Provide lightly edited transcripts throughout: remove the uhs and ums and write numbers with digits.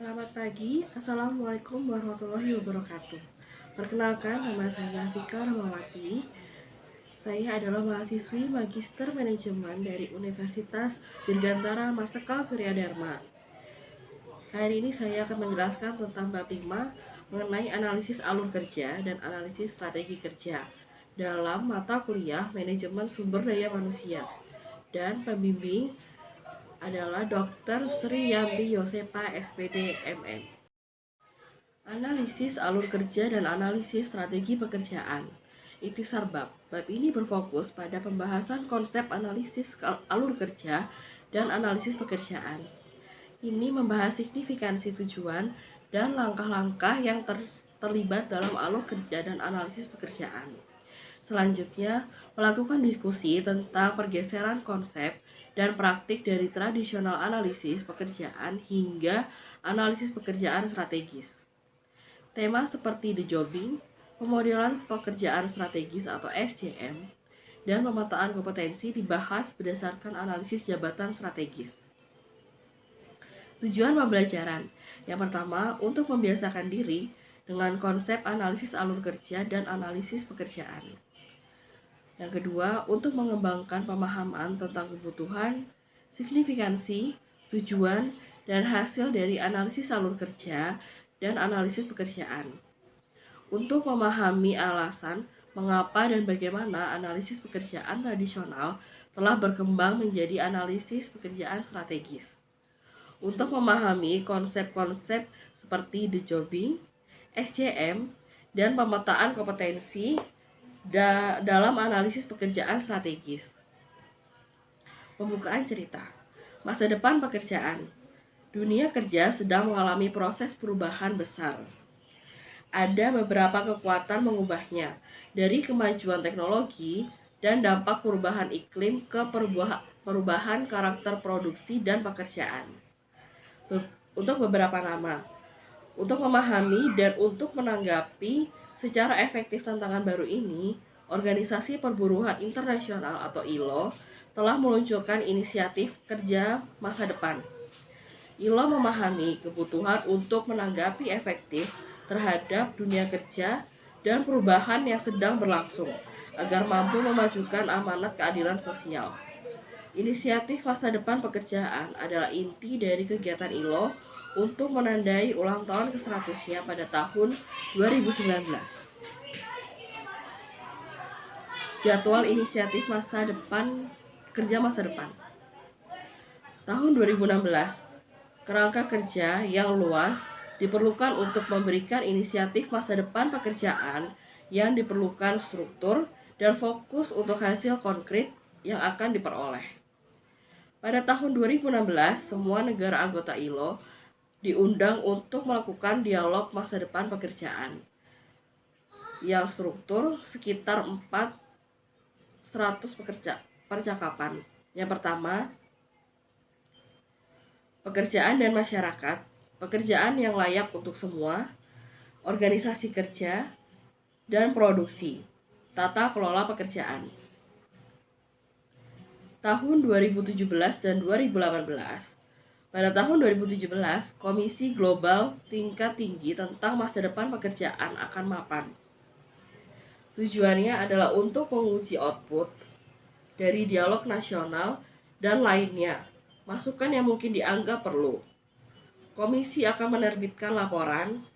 Selamat pagi, Assalamualaikum warahmatullahi wabarakatuh. Perkenalkan, nama saya Fika Rahmawati. Saya adalah mahasiswi Magister Manajemen dari Universitas Dirgantara Marsikal Surya Dharma. Hari ini saya akan menjelaskan tentang bab 5 mengenai analisis alur kerja dan analisis strategi kerja dalam mata kuliah Manajemen Sumber Daya Manusia. Dan pembimbing adalah Dr. Sri Yanti Yosepa SPD MM. Analisis alur kerja dan analisis strategi pekerjaan. Ikhtisar bab. Bab ini berfokus pada pembahasan konsep analisis alur kerja dan analisis pekerjaan. Ini membahas signifikansi tujuan dan langkah-langkah yang terlibat dalam alur kerja dan analisis pekerjaan. Selanjutnya, melakukan diskusi tentang pergeseran konsep dan praktik dari tradisional analisis pekerjaan hingga analisis pekerjaan strategis. Tema seperti the jobbing, pemodelan pekerjaan strategis atau SJM, dan pemetaan kompetensi dibahas berdasarkan analisis jabatan strategis. Tujuan pembelajaran. Yang pertama, untuk membiasakan diri dengan konsep analisis alur kerja dan analisis pekerjaan. Yang kedua, untuk mengembangkan pemahaman tentang kebutuhan, signifikansi, tujuan, dan hasil dari analisis alur kerja dan analisis pekerjaan. Untuk memahami alasan mengapa dan bagaimana analisis pekerjaan tradisional telah berkembang menjadi analisis pekerjaan strategis. Untuk memahami konsep-konsep seperti the jobbing, SJM, dan pemetaan kompetensi dalam analisis pekerjaan strategis. Pembukaan cerita. Masa depan pekerjaan. Dunia kerja sedang mengalami proses perubahan besar. Ada beberapa kekuatan mengubahnya, dari kemajuan teknologi dan dampak perubahan iklim ke perubahan karakter produksi dan pekerjaan. Untuk beberapa nama. Untuk memahami dan untuk menanggapi secara efektif tantangan baru ini, Organisasi Perburuhan Internasional atau ILO telah meluncurkan inisiatif kerja masa depan. ILO memahami kebutuhan untuk menanggapi efektif terhadap dunia kerja dan perubahan yang sedang berlangsung agar mampu memajukan amanat keadilan sosial. Inisiatif masa depan pekerjaan adalah inti dari kegiatan ILO untuk menandai ulang tahun ke-100-nya pada tahun 2019. Jadwal inisiatif kerja masa depan. Tahun 2016, kerangka kerja yang luas diperlukan untuk memberikan inisiatif masa depan pekerjaan yang diperlukan struktur dan fokus untuk hasil konkret yang akan diperoleh. Pada tahun 2016, semua negara anggota ILO diundang untuk melakukan dialog masa depan pekerjaan yang struktur sekitar 400 percakapan. Yang pertama, pekerjaan dan masyarakat, pekerjaan yang layak untuk semua, organisasi kerja, dan produksi, tata kelola pekerjaan. Tahun 2017 dan 2018. Pada tahun 2017, Komisi Global Tingkat Tinggi tentang Masa Depan Pekerjaan akan mapan. Tujuannya adalah untuk menguji output dari dialog nasional dan lainnya, masukan yang mungkin dianggap perlu. Komisi akan menerbitkan laporan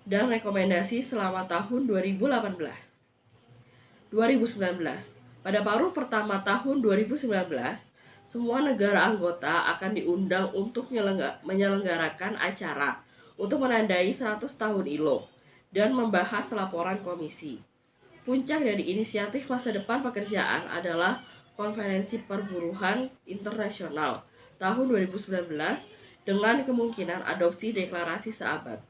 dan rekomendasi selama tahun 2018. 2019. Pada paruh pertama tahun 2019, semua negara anggota akan diundang untuk menyelenggarakan acara untuk menandai 100 tahun ILO dan membahas laporan komisi. Puncak dari inisiatif masa depan pekerjaan adalah Konferensi Perburuhan Internasional tahun 2019 dengan kemungkinan adopsi deklarasi seabad.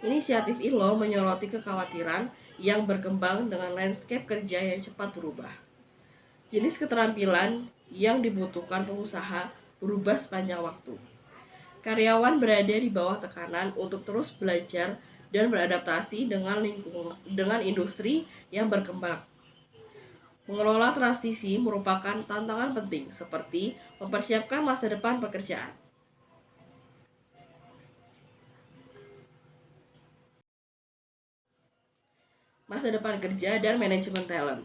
Inisiatif ILO menyoroti kekhawatiran yang berkembang dengan landscape kerja yang cepat berubah. Jenis keterampilan yang dibutuhkan pengusaha berubah sepanjang waktu. Karyawan berada di bawah tekanan untuk terus belajar dan beradaptasi dengan industri yang berkembang. Mengelola transisi merupakan tantangan penting seperti mempersiapkan masa depan pekerjaan. masa depan kerja, dan manajemen talent.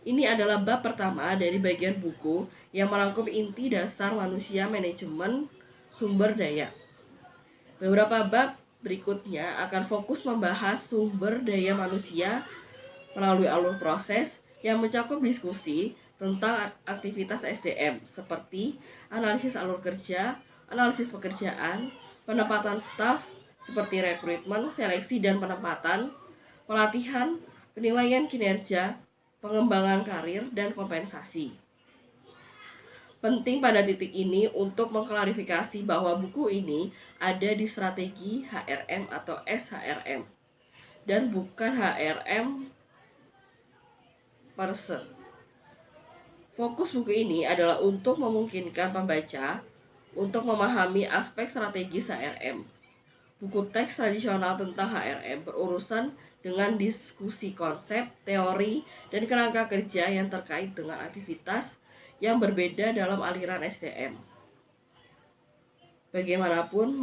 Ini adalah bab pertama dari bagian buku yang merangkum inti dasar manusia manajemen sumber daya. Beberapa bab berikutnya akan fokus membahas sumber daya manusia melalui alur proses yang mencakup diskusi tentang aktivitas SDM seperti analisis alur kerja, analisis pekerjaan, penempatan staf seperti rekrutmen, seleksi dan penempatan, pelatihan, penilaian kinerja, pengembangan karir, dan kompensasi. Penting pada titik ini untuk mengklarifikasi bahwa buku ini ada di strategi HRM atau SHRM dan bukan HRM person. Fokus buku ini adalah untuk memungkinkan pembaca untuk memahami aspek strategis HRM. Buku teks tradisional tentang HRM berurusan dengan diskusi konsep, teori, dan kerangka kerja yang terkait dengan aktivitas yang berbeda dalam aliran SDM. Bagaimanapun,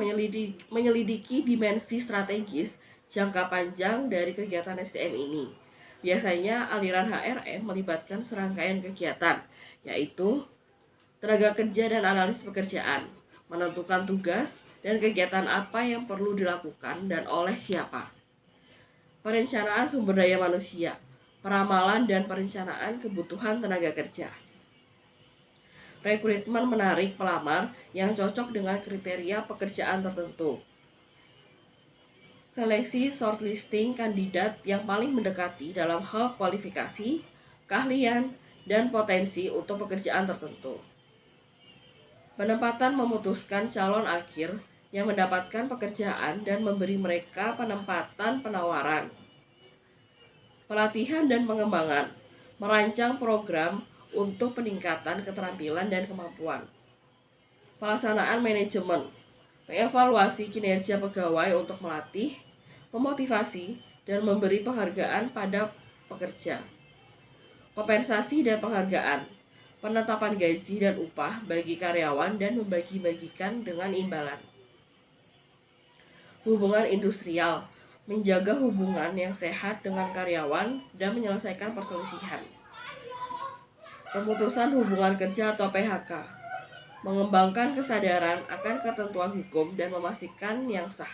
menyelidiki dimensi strategis jangka panjang dari kegiatan SDM ini. Biasanya aliran HRM melibatkan serangkaian kegiatan, yaitu tenaga kerja dan analisis pekerjaan, menentukan tugas dan kegiatan apa yang perlu dilakukan dan oleh siapa, perencanaan sumber daya manusia, peramalan dan perencanaan kebutuhan tenaga kerja, rekrutmen menarik pelamar yang cocok dengan kriteria pekerjaan tertentu, seleksi shortlisting kandidat yang paling mendekati dalam hal kualifikasi, keahlian, dan potensi untuk pekerjaan tertentu. Penempatan memutuskan calon akhir yang mendapatkan pekerjaan dan memberi mereka penempatan penawaran. Pelatihan dan pengembangan, merancang program untuk peningkatan keterampilan dan kemampuan. Pelaksanaan manajemen, mengevaluasi kinerja pegawai untuk melatih, memotivasi, dan memberi penghargaan pada pekerja. Kompensasi dan penghargaan, penetapan gaji dan upah bagi karyawan dan membagi-bagikan dengan imbalan. Hubungan industrial, menjaga hubungan yang sehat dengan karyawan dan menyelesaikan perselisihan. Pemutusan hubungan kerja atau PHK, mengembangkan kesadaran akan ketentuan hukum dan memastikan yang sah.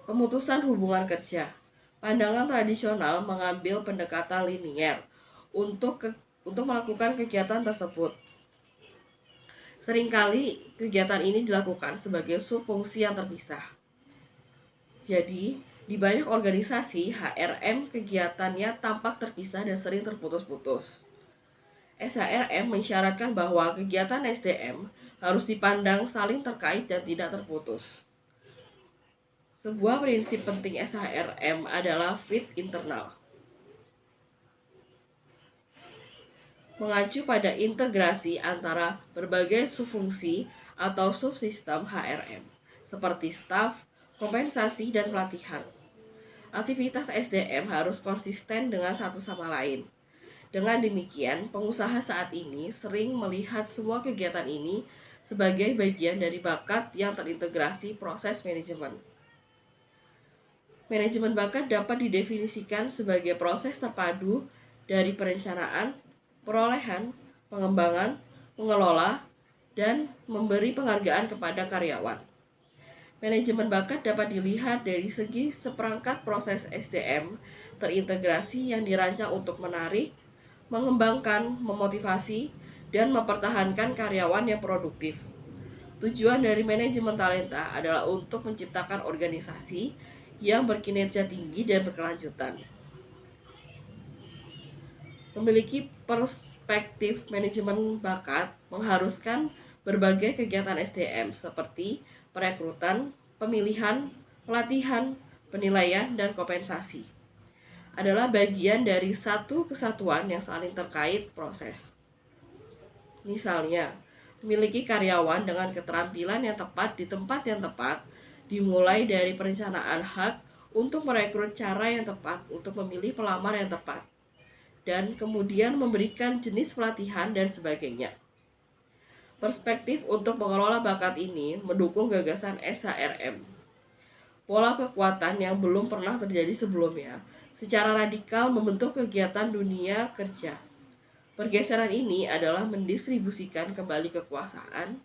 Pemutusan hubungan kerja, pandangan tradisional mengambil pendekatan linier untuk melakukan kegiatan tersebut. Seringkali kegiatan ini dilakukan sebagai subfungsi yang terpisah. Jadi, di banyak organisasi, HRM kegiatannya tampak terpisah dan sering terputus-putus. SHRM mensyaratkan bahwa kegiatan SDM harus dipandang saling terkait dan tidak terputus. Sebuah prinsip penting SHRM adalah fit internal. Mengacu pada integrasi antara berbagai subfungsi atau subsistem HRM, seperti staf, kompensasi, dan pelatihan. Aktivitas SDM harus konsisten dengan satu sama lain. Dengan demikian, pengusaha saat ini sering melihat semua kegiatan ini sebagai bagian dari bakat yang terintegrasi proses manajemen. Manajemen bakat dapat didefinisikan sebagai proses terpadu dari perencanaan, perolehan, pengembangan, mengelola, dan memberi penghargaan kepada karyawan. Manajemen bakat dapat dilihat dari segi seperangkat proses SDM terintegrasi yang dirancang untuk menarik, mengembangkan, memotivasi, dan mempertahankan karyawan yang produktif. Tujuan dari manajemen talenta adalah untuk menciptakan organisasi yang berkinerja tinggi dan berkelanjutan. Memiliki perspektif manajemen bakat mengharuskan berbagai kegiatan SDM seperti perekrutan, pemilihan, pelatihan, penilaian, dan kompensasi adalah bagian dari satu kesatuan yang saling terkait proses. Misalnya, memiliki karyawan dengan keterampilan yang tepat di tempat yang tepat, dimulai dari perencanaan hak untuk merekrut cara yang tepat untuk memilih pelamar yang tepat, dan kemudian memberikan jenis pelatihan dan sebagainya. Perspektif untuk mengelola bakat ini mendukung gagasan SHRM. pola kekuatan yang belum pernah terjadi sebelumnya, secara radikal membentuk kegiatan dunia kerja. Pergeseran ini adalah mendistribusikan kembali kekuasaan,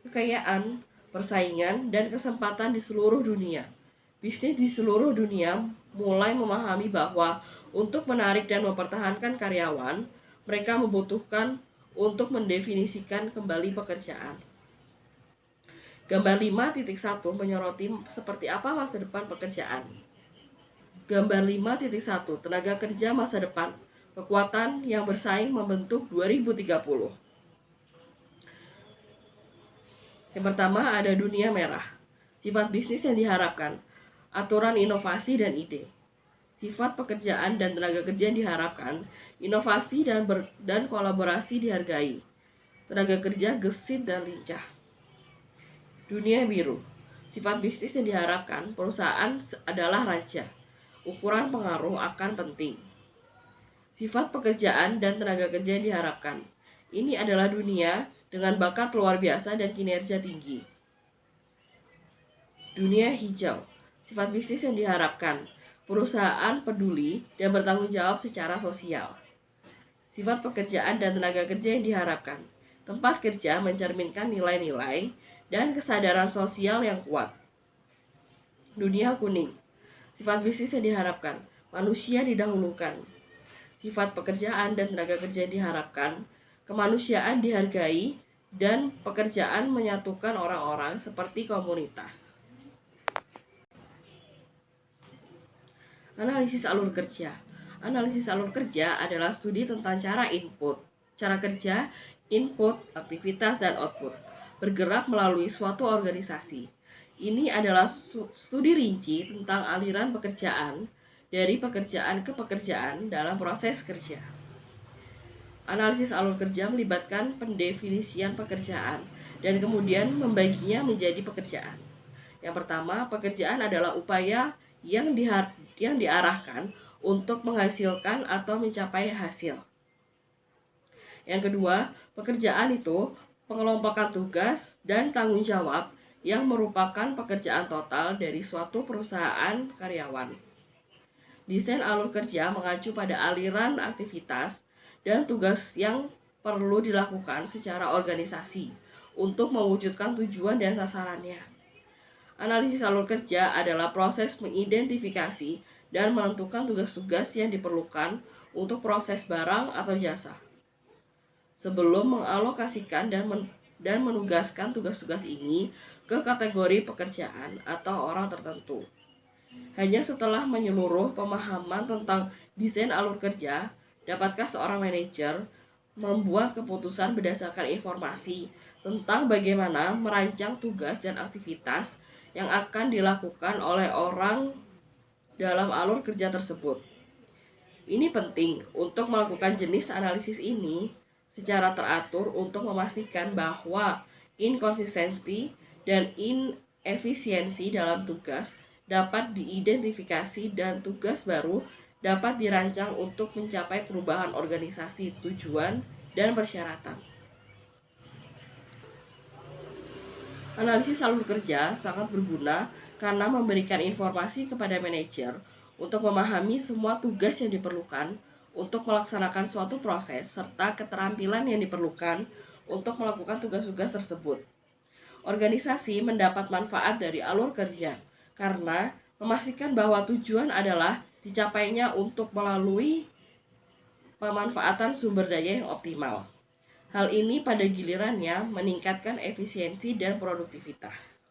kekayaan, persaingan, dan kesempatan di seluruh dunia. Bisnis di seluruh dunia mulai memahami bahwa untuk menarik dan mempertahankan karyawan, mereka membutuhkan untuk mendefinisikan kembali pekerjaan. Gambar 5.1 menyoroti seperti apa masa depan pekerjaan. Gambar 5.1 tenaga kerja masa depan. Kekuatan yang bersaing membentuk 2030. Yang pertama ada dunia merah. Sifat bisnis yang diharapkan. Aturan inovasi dan ide. Sifat pekerjaan dan tenaga kerja yang diharapkan. Inovasi dan kolaborasi dihargai. Tenaga kerja gesit dan lincah. Dunia biru. Sifat bisnis yang diharapkan. Perusahaan adalah raja. Ukuran pengaruh akan penting. Sifat pekerjaan dan tenaga kerja yang diharapkan. Ini adalah dunia dengan bakat luar biasa dan kinerja tinggi. Dunia hijau. Sifat bisnis yang diharapkan. Perusahaan peduli dan bertanggung jawab secara sosial. Sifat pekerjaan dan tenaga kerja yang diharapkan. Tempat kerja mencerminkan nilai-nilai dan kesadaran sosial yang kuat. Dunia kuning. Sifat bisnis yang diharapkan. Manusia didahulukan. Sifat pekerjaan dan tenaga kerja yang diharapkan. Kemanusiaan dihargai dan pekerjaan menyatukan orang-orang seperti komunitas. Analisis alur kerja. Analisis alur kerja adalah studi tentang cara kerja, input, aktivitas, dan output bergerak melalui suatu organisasi. Ini adalah studi rinci tentang aliran pekerjaan dari pekerjaan ke pekerjaan dalam proses kerja. Analisis alur kerja melibatkan pendefinisian pekerjaan dan kemudian membaginya menjadi pekerjaan. Yang pertama, pekerjaan adalah upaya yang diarahkan untuk menghasilkan atau mencapai hasil. Yang kedua, pekerjaan itu pengelompokan tugas dan tanggung jawab yang merupakan pekerjaan total dari suatu perusahaan karyawan. Desain alur kerja mengacu pada aliran aktivitas dan tugas yang perlu dilakukan secara organisasi untuk mewujudkan tujuan dan sasarannya. Analisis alur kerja adalah proses mengidentifikasi dan menentukan tugas-tugas yang diperlukan untuk proses barang atau jasa. Sebelum mengalokasikan dan menugaskan tugas-tugas ini ke kategori pekerjaan atau orang tertentu. Hanya setelah menyeluruh pemahaman tentang desain alur kerja, dapatkah seorang manajer membuat keputusan berdasarkan informasi tentang bagaimana merancang tugas dan aktivitas yang akan dilakukan oleh orang dalam alur kerja tersebut. Ini penting untuk melakukan jenis analisis ini secara teratur untuk memastikan bahwa inkonsistensi dan inefisiensi dalam tugas dapat diidentifikasi dan tugas baru dapat dirancang untuk mencapai perubahan organisasi, tujuan, dan persyaratan. Analisis alur kerja sangat berguna karena memberikan informasi kepada manajer untuk memahami semua tugas yang diperlukan untuk melaksanakan suatu proses serta keterampilan yang diperlukan untuk melakukan tugas-tugas tersebut. Organisasi mendapat manfaat dari alur kerja karena memastikan bahwa tujuan adalah dicapainya untuk melalui pemanfaatan sumber daya yang optimal. Hal ini pada gilirannya meningkatkan efisiensi dan produktivitas.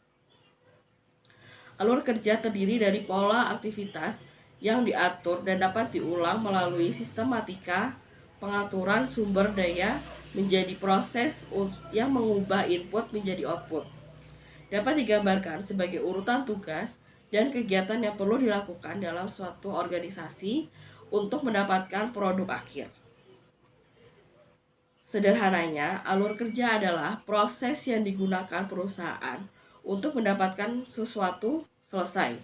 Alur kerja terdiri dari pola aktivitas yang diatur dan dapat diulang melalui sistematika pengaturan sumber daya menjadi proses yang mengubah input menjadi output. Dapat digambarkan sebagai urutan tugas dan kegiatan yang perlu dilakukan dalam suatu organisasi untuk mendapatkan produk akhir. Sederhananya, alur kerja adalah proses yang digunakan perusahaan untuk mendapatkan sesuatu selesai.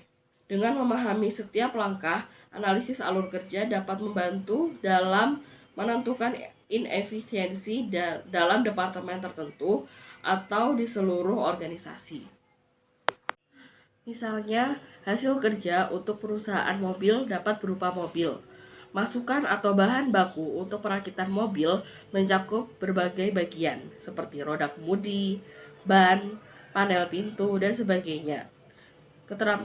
Dengan memahami setiap langkah, analisis alur kerja dapat membantu dalam menentukan inefisiensi dalam departemen tertentu atau di seluruh organisasi. Misalnya, hasil kerja untuk perusahaan mobil dapat berupa mobil. Masukan atau bahan baku untuk perakitan mobil mencakup berbagai bagian, seperti roda kemudi, ban, panel pintu, dan sebagainya.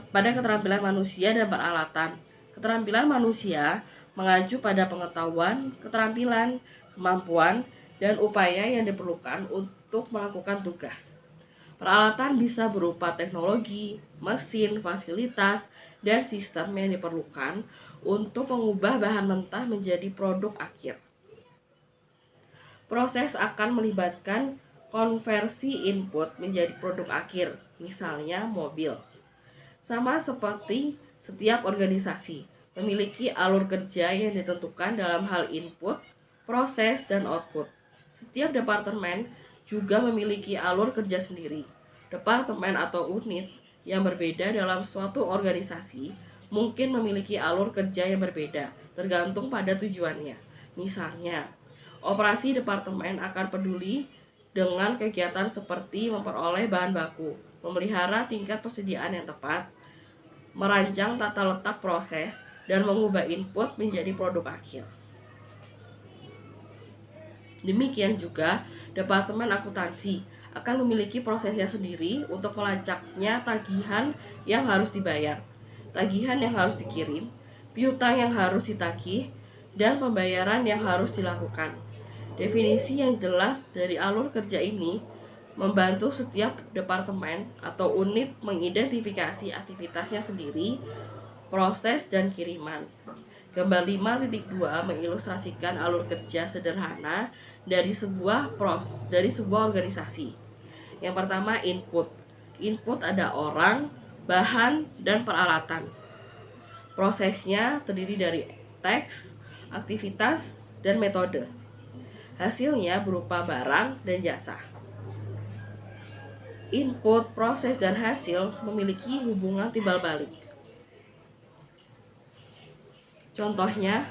Pada keterampilan manusia dan peralatan. Keterampilan manusia mengacu pada pengetahuan, keterampilan, kemampuan, dan upaya yang diperlukan untuk melakukan tugas. Peralatan bisa berupa teknologi, mesin, fasilitas, dan sistem yang diperlukan untuk mengubah bahan mentah menjadi produk akhir. Proses akan melibatkan konversi input menjadi produk akhir, misalnya mobil. Sama seperti setiap organisasi, memiliki alur kerja yang ditentukan dalam hal input, proses, dan output. Setiap departemen juga memiliki alur kerja sendiri. Departemen atau unit yang berbeda dalam suatu organisasi mungkin memiliki alur kerja yang berbeda, tergantung pada tujuannya. Misalnya, operasi departemen akan peduli dengan kegiatan seperti memperoleh bahan baku, memelihara tingkat persediaan yang tepat, merancang tata letak proses, dan mengubah input menjadi produk akhir. Demikian juga, Departemen Akuntansi akan memiliki prosesnya sendiri untuk melacaknya tagihan yang harus dibayar, tagihan yang harus dikirim, piutang yang harus ditagih, dan pembayaran yang harus dilakukan. Definisi yang jelas dari alur kerja ini membantu setiap departemen atau unit mengidentifikasi aktivitasnya sendiri, proses, dan kiriman. Gambar 5.2 mengilustrasikan alur kerja sederhana dari sebuah organisasi. Yang pertama, input. Input ada orang, bahan, dan peralatan. Prosesnya terdiri dari teks, aktivitas, dan metode. Hasilnya berupa barang dan jasa. Input, proses, dan hasil memiliki hubungan timbal balik. Contohnya,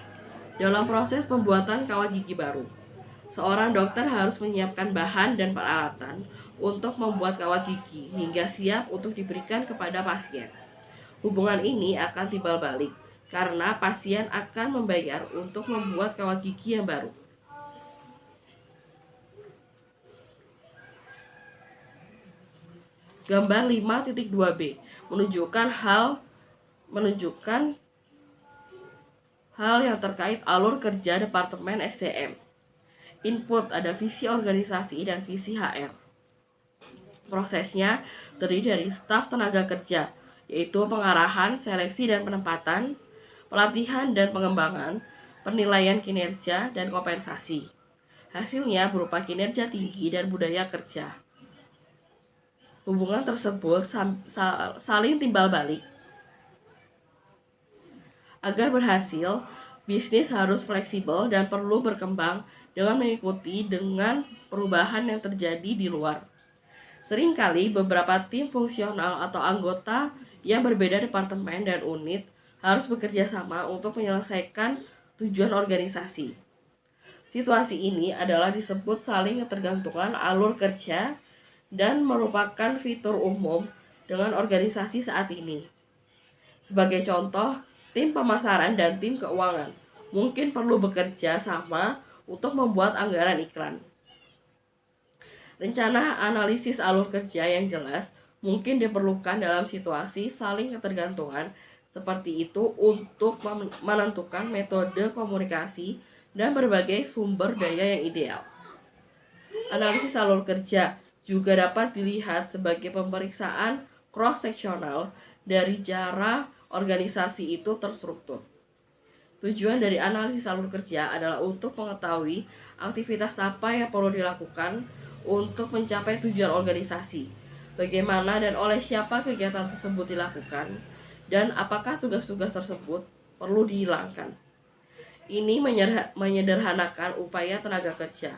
dalam proses pembuatan kawat gigi baru, seorang dokter harus menyiapkan bahan dan peralatan untuk membuat kawat gigi hingga siap untuk diberikan kepada pasien. Hubungan ini akan timbal balik karena pasien akan membayar untuk membuat kawat gigi yang baru. Gambar 5.2b menunjukkan hal yang terkait alur kerja Departemen SDM. Input ada visi organisasi dan visi HR. Prosesnya terdiri dari staf tenaga kerja, yaitu pengarahan, seleksi dan penempatan, pelatihan dan pengembangan, penilaian kinerja, dan kompensasi. Hasilnya berupa kinerja tinggi dan budaya kerja. Hubungan tersebut saling timbal balik. Agar berhasil, bisnis harus fleksibel dan perlu berkembang dengan mengikuti dengan perubahan yang terjadi di luar. Seringkali beberapa tim fungsional atau anggota yang berbeda departemen dan unit harus bekerja sama untuk menyelesaikan tujuan organisasi. Situasi ini adalah disebut saling ketergantungan alur kerja dan merupakan fitur umum dengan organisasi saat ini. Sebagai contoh, tim pemasaran dan tim keuangan mungkin perlu bekerja sama untuk membuat anggaran iklan. Rencana analisis alur kerja yang jelas mungkin diperlukan dalam situasi saling ketergantungan seperti itu untuk menentukan metode komunikasi dan berbagai sumber daya yang ideal. Analisis alur kerja juga dapat dilihat sebagai pemeriksaan cross-seksional dari cara organisasi itu terstruktur. Tujuan dari analisis alur kerja adalah untuk mengetahui aktivitas apa yang perlu dilakukan untuk mencapai tujuan organisasi, bagaimana dan oleh siapa kegiatan tersebut dilakukan, dan apakah tugas-tugas tersebut perlu dihilangkan. Ini menyederhanakan upaya tenaga kerja.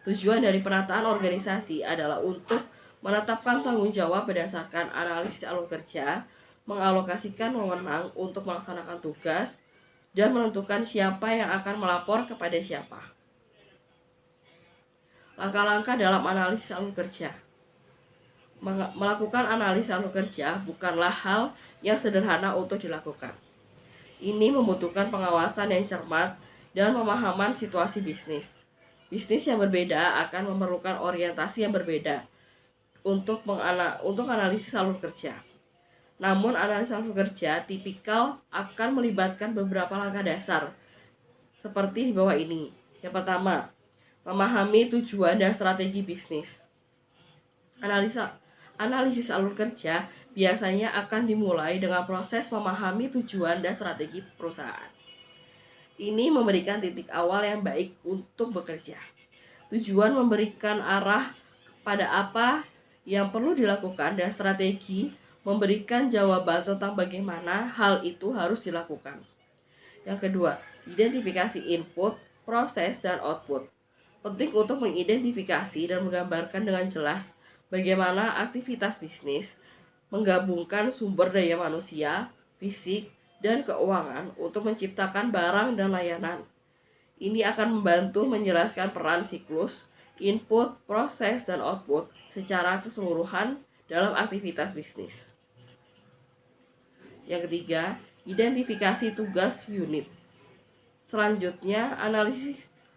Tujuan dari penataan organisasi adalah untuk menetapkan tanggung jawab berdasarkan analisis alur kerja, mengalokasikan wewenang untuk melaksanakan tugas, dan menentukan siapa yang akan melapor kepada siapa. Langkah-langkah dalam analisis alur kerja. Melakukan analisa alur kerja bukanlah hal yang sederhana untuk dilakukan. Ini membutuhkan pengawasan yang cermat dan pemahaman situasi bisnis. Bisnis yang berbeda akan memerlukan orientasi yang berbeda untuk analisis alur kerja. Namun analisa alur kerja tipikal akan melibatkan beberapa langkah dasar seperti di bawah ini. Yang pertama, memahami tujuan dan strategi bisnis. Analisis alur kerja biasanya akan dimulai dengan proses memahami tujuan dan strategi perusahaan. Ini memberikan titik awal yang baik untuk bekerja. Tujuan memberikan arah kepada apa yang perlu dilakukan dan strategi memberikan jawaban tentang bagaimana hal itu harus dilakukan. Yang kedua, identifikasi input, proses, dan output. Penting untuk mengidentifikasi dan menggambarkan dengan jelas bagaimana aktivitas bisnis menggabungkan sumber daya manusia, fisik, dan keuangan untuk menciptakan barang dan layanan. Ini akan membantu menjelaskan peran siklus, input, proses, dan output secara keseluruhan dalam aktivitas bisnis. Yang ketiga, identifikasi tugas unit. Selanjutnya,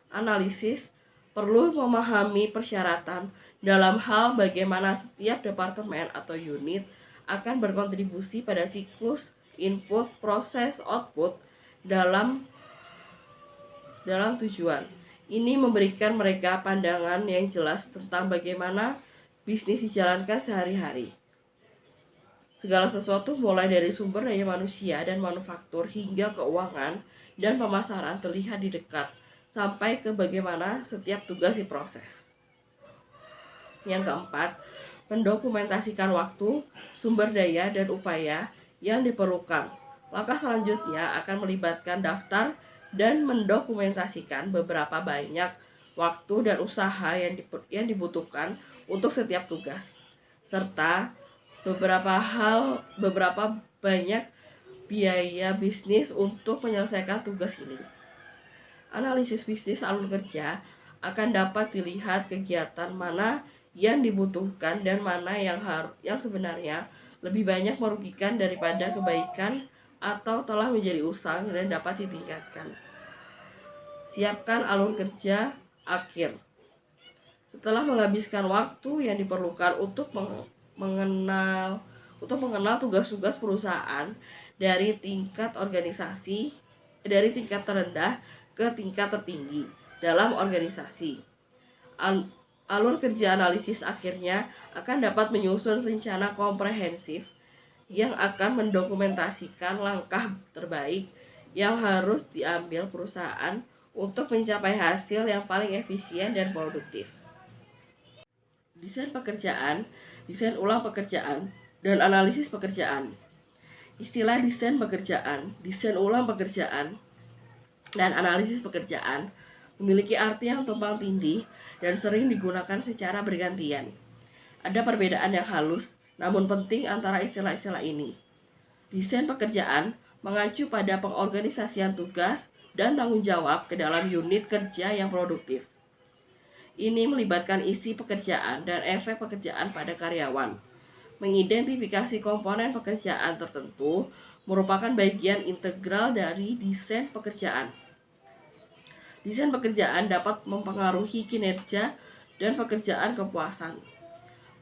analisis perlu memahami persyaratan dalam hal bagaimana setiap departemen atau unit akan berkontribusi pada siklus input, proses, output dalam tujuan. Ini memberikan mereka pandangan yang jelas tentang bagaimana bisnis dijalankan sehari-hari. Segala sesuatu mulai dari sumber daya manusia dan manufaktur hingga keuangan dan pemasaran terlihat di dekat sampai ke bagaimana setiap tugas diproses. Yang keempat, mendokumentasikan waktu, sumber daya, dan upaya yang diperlukan. Langkah selanjutnya akan melibatkan daftar dan mendokumentasikan beberapa banyak waktu dan usaha yang dibutuhkan untuk setiap tugas, serta beberapa banyak biaya bisnis untuk menyelesaikan tugas ini. Analisis bisnis alur kerja akan dapat dilihat kegiatan mana yang dibutuhkan dan mana yang sebenarnya lebih banyak merugikan daripada kebaikan atau telah menjadi usang dan dapat ditingkatkan. Siapkan alur kerja akhir. Setelah menghabiskan waktu yang diperlukan untuk mengenal tugas-tugas perusahaan dari tingkat terendah ke tingkat tertinggi dalam organisasi. Alur kerja analisis akhirnya akan dapat menyusun rencana komprehensif yang akan mendokumentasikan langkah terbaik yang harus diambil perusahaan untuk mencapai hasil yang paling efisien dan produktif. Desain pekerjaan, desain ulang pekerjaan, dan analisis pekerjaan. Istilah desain pekerjaan, desain ulang pekerjaan, dan analisis pekerjaan memiliki arti yang tumpang tindih dan sering digunakan secara bergantian. Ada perbedaan yang halus namun penting antara istilah-istilah ini. Desain pekerjaan mengacu pada pengorganisasian tugas dan tanggung jawab ke dalam unit kerja yang produktif. Ini melibatkan isi pekerjaan dan efek pekerjaan pada karyawan. Mengidentifikasi komponen pekerjaan tertentu merupakan bagian integral dari desain pekerjaan. Desain pekerjaan dapat mempengaruhi kinerja dan pekerjaan kepuasan,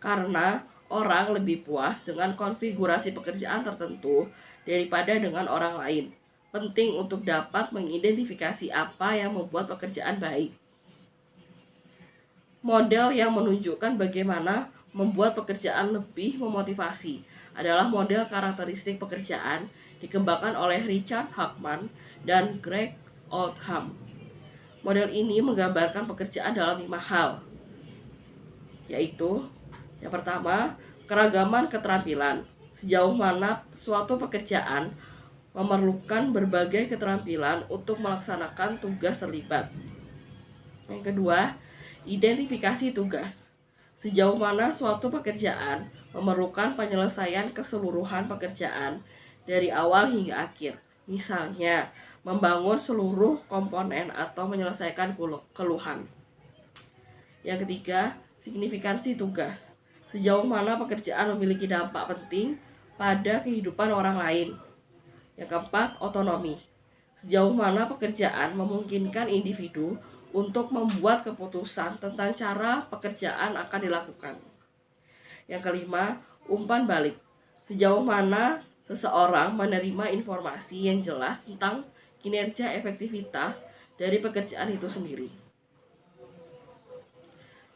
karena orang lebih puas dengan konfigurasi pekerjaan tertentu daripada dengan orang lain. Penting untuk dapat mengidentifikasi apa yang membuat pekerjaan baik. Model yang menunjukkan bagaimana membuat pekerjaan lebih memotivasi adalah model karakteristik pekerjaan dikembangkan oleh Richard Hackman dan Greg Oldham. Model ini menggambarkan pekerjaan dalam 5 hal, yaitu yang pertama, keragaman keterampilan. Sejauh mana suatu pekerjaan memerlukan berbagai keterampilan untuk melaksanakan tugas terlibat. Yang kedua, identifikasi tugas. Sejauh mana suatu pekerjaan memerlukan penyelesaian keseluruhan pekerjaan dari awal hingga akhir. Misalnya, membangun seluruh komponen atau menyelesaikan keluhan. Yang ketiga, signifikansi tugas. Sejauh mana pekerjaan memiliki dampak penting pada kehidupan orang lain. Yang keempat, otonomi. Sejauh mana pekerjaan memungkinkan individu untuk membuat keputusan tentang cara pekerjaan akan dilakukan. Yang kelima, umpan balik. Sejauh mana seseorang menerima informasi yang jelas tentang kinerja efektivitas dari pekerjaan itu sendiri.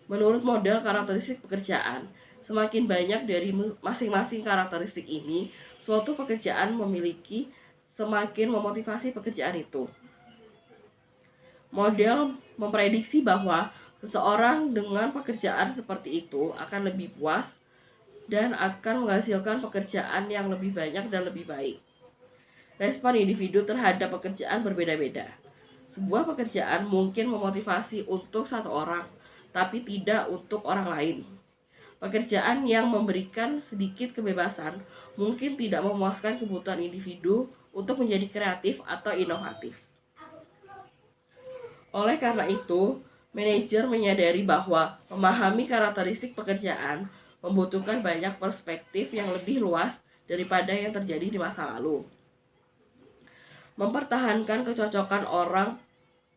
Menurut model karakteristik pekerjaan, semakin banyak dari masing-masing karakteristik ini, suatu pekerjaan memiliki semakin memotivasi pekerjaan itu. Model memprediksi bahwa seseorang dengan pekerjaan seperti itu akan lebih puas dan akan menghasilkan pekerjaan yang lebih banyak dan lebih baik. Respon individu terhadap pekerjaan berbeda-beda. Sebuah pekerjaan mungkin memotivasi untuk satu orang, tapi tidak untuk orang lain. Pekerjaan yang memberikan sedikit kebebasan mungkin tidak memuaskan kebutuhan individu untuk menjadi kreatif atau inovatif. Oleh karena itu, manajer menyadari bahwa memahami karakteristik pekerjaan membutuhkan banyak perspektif yang lebih luas daripada yang terjadi di masa lalu. Mempertahankan kecocokan orang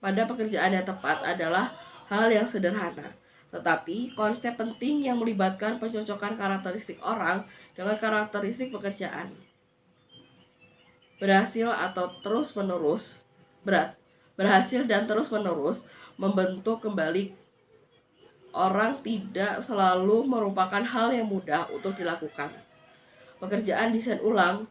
pada pekerjaan yang tepat adalah hal yang sederhana, tetapi konsep penting yang melibatkan pencocokan karakteristik orang dengan karakteristik pekerjaan. Berhasil dan terus-menerus membentuk kembali orang tidak selalu merupakan hal yang mudah untuk dilakukan. Pekerjaan desain ulang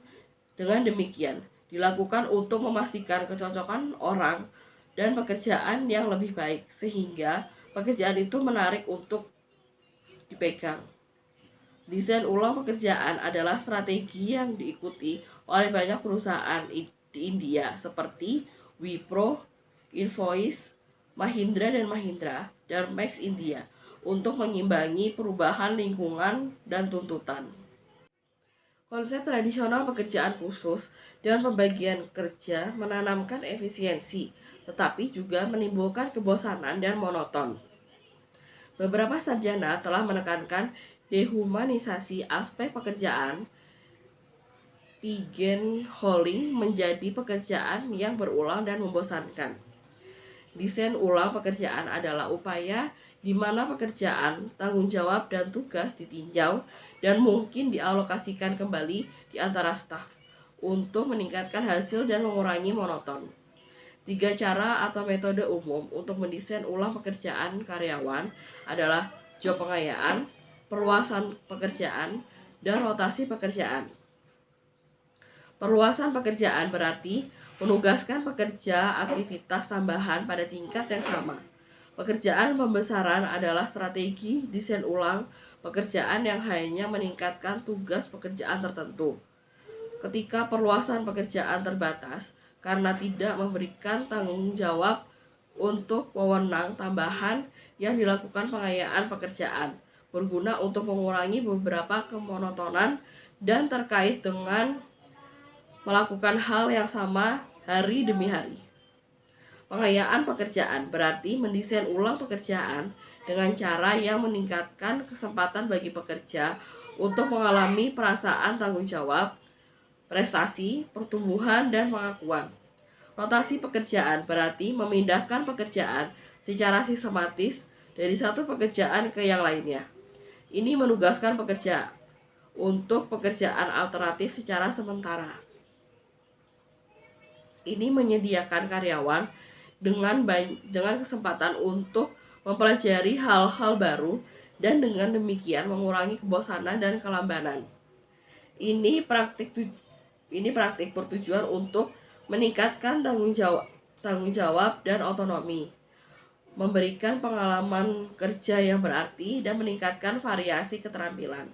dengan demikian dilakukan untuk memastikan kecocokan orang dan pekerjaan yang lebih baik, sehingga pekerjaan itu menarik untuk dipegang. Desain ulang pekerjaan adalah strategi yang diikuti oleh banyak perusahaan di India seperti Wipro, Invoice, Mahindra & Mahindra, dan Max India untuk mengimbangi perubahan lingkungan dan tuntutan. Konsep tradisional pekerjaan khusus dan pembagian kerja menanamkan efisiensi, tetapi juga menimbulkan kebosanan dan monoton. Beberapa sarjana telah menekankan dehumanisasi aspek pekerjaan, pigeonholing menjadi pekerjaan yang berulang dan membosankan. Desain ulang pekerjaan adalah upaya di mana pekerjaan, tanggung jawab, dan tugas ditinjau dan mungkin dialokasikan kembali di antara staf untuk meningkatkan hasil dan mengurangi monoton. 3 cara atau metode umum untuk mendesain ulang pekerjaan karyawan adalah job pengayaan, perluasan pekerjaan, dan rotasi pekerjaan. Perluasan pekerjaan berarti menugaskan pekerja aktivitas tambahan pada tingkat yang sama. Pekerjaan pembesaran adalah strategi desain ulang pekerjaan yang hanya meningkatkan tugas pekerjaan tertentu. Ketika perluasan pekerjaan terbatas karena tidak memberikan tanggung jawab untuk wewenang tambahan yang dilakukan pengayaan pekerjaan, berguna untuk mengurangi beberapa kemonotonan dan terkait dengan melakukan hal yang sama hari demi hari. Pengayaan pekerjaan berarti mendesain ulang pekerjaan dengan cara yang meningkatkan kesempatan bagi pekerja untuk mengalami perasaan tanggung jawab, prestasi, pertumbuhan, dan pengakuan. Rotasi pekerjaan berarti memindahkan pekerjaan secara sistematis dari satu pekerjaan ke yang lainnya. Ini menugaskan pekerja untuk pekerjaan alternatif secara sementara. Ini menyediakan karyawan dengan kesempatan untuk mempelajari hal-hal baru dan dengan demikian mengurangi kebosanan dan kelambanan. Ini praktik bertujuan untuk meningkatkan tanggung jawab dan otonomi, memberikan pengalaman kerja yang berarti, dan meningkatkan variasi keterampilan.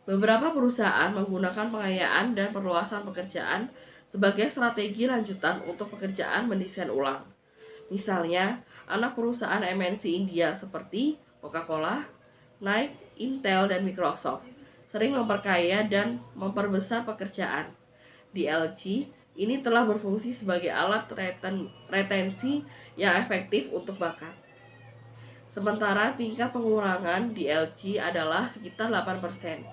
Beberapa perusahaan menggunakan pengayaan dan perluasan pekerjaan sebagai strategi lanjutan untuk pekerjaan mendesain ulang. Misalnya, anak perusahaan MNC India seperti Coca-Cola, Nike, Intel, dan Microsoft sering memperkaya dan memperbesar pekerjaan. Di LG, ini telah berfungsi sebagai alat retensi yang efektif untuk bakat. sementara tingkat pengurangan di LG adalah sekitar 8%.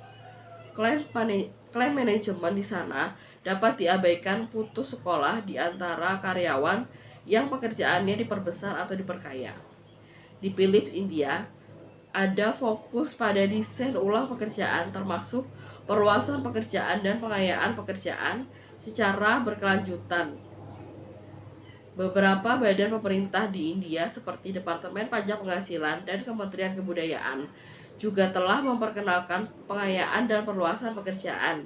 Klaim manajemen di sana dapat diabaikan putus sekolah di antara karyawan yang pekerjaannya diperbesar atau diperkaya. Di Philips India, ada fokus pada desain ulang pekerjaan termasuk perluasan pekerjaan dan pengayaan pekerjaan secara berkelanjutan. Beberapa badan pemerintah di India seperti Departemen Pajak Penghasilan dan Kementerian Kebudayaan juga telah memperkenalkan pengayaan dan perluasan pekerjaan.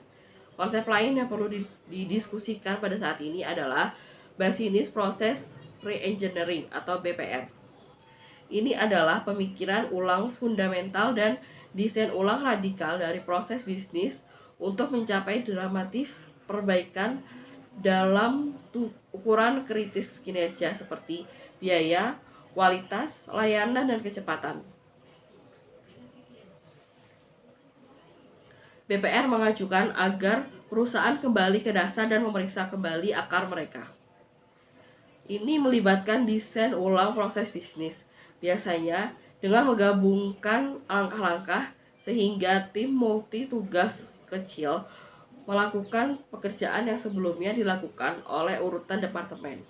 Konsep lain yang perlu didiskusikan pada saat ini adalah Business Process Reengineering atau BPR. Ini adalah pemikiran ulang fundamental dan desain ulang radikal dari proses bisnis untuk mencapai dramatis perbaikan dalam ukuran kritis kinerja seperti biaya, kualitas, layanan, dan kecepatan. BPR mengajukan agar perusahaan kembali ke dasar dan memeriksa kembali akar mereka. Ini melibatkan desain ulang proses bisnis, biasanya dengan menggabungkan langkah-langkah sehingga tim multi tugas kecil melakukan pekerjaan yang sebelumnya dilakukan oleh urutan departemen.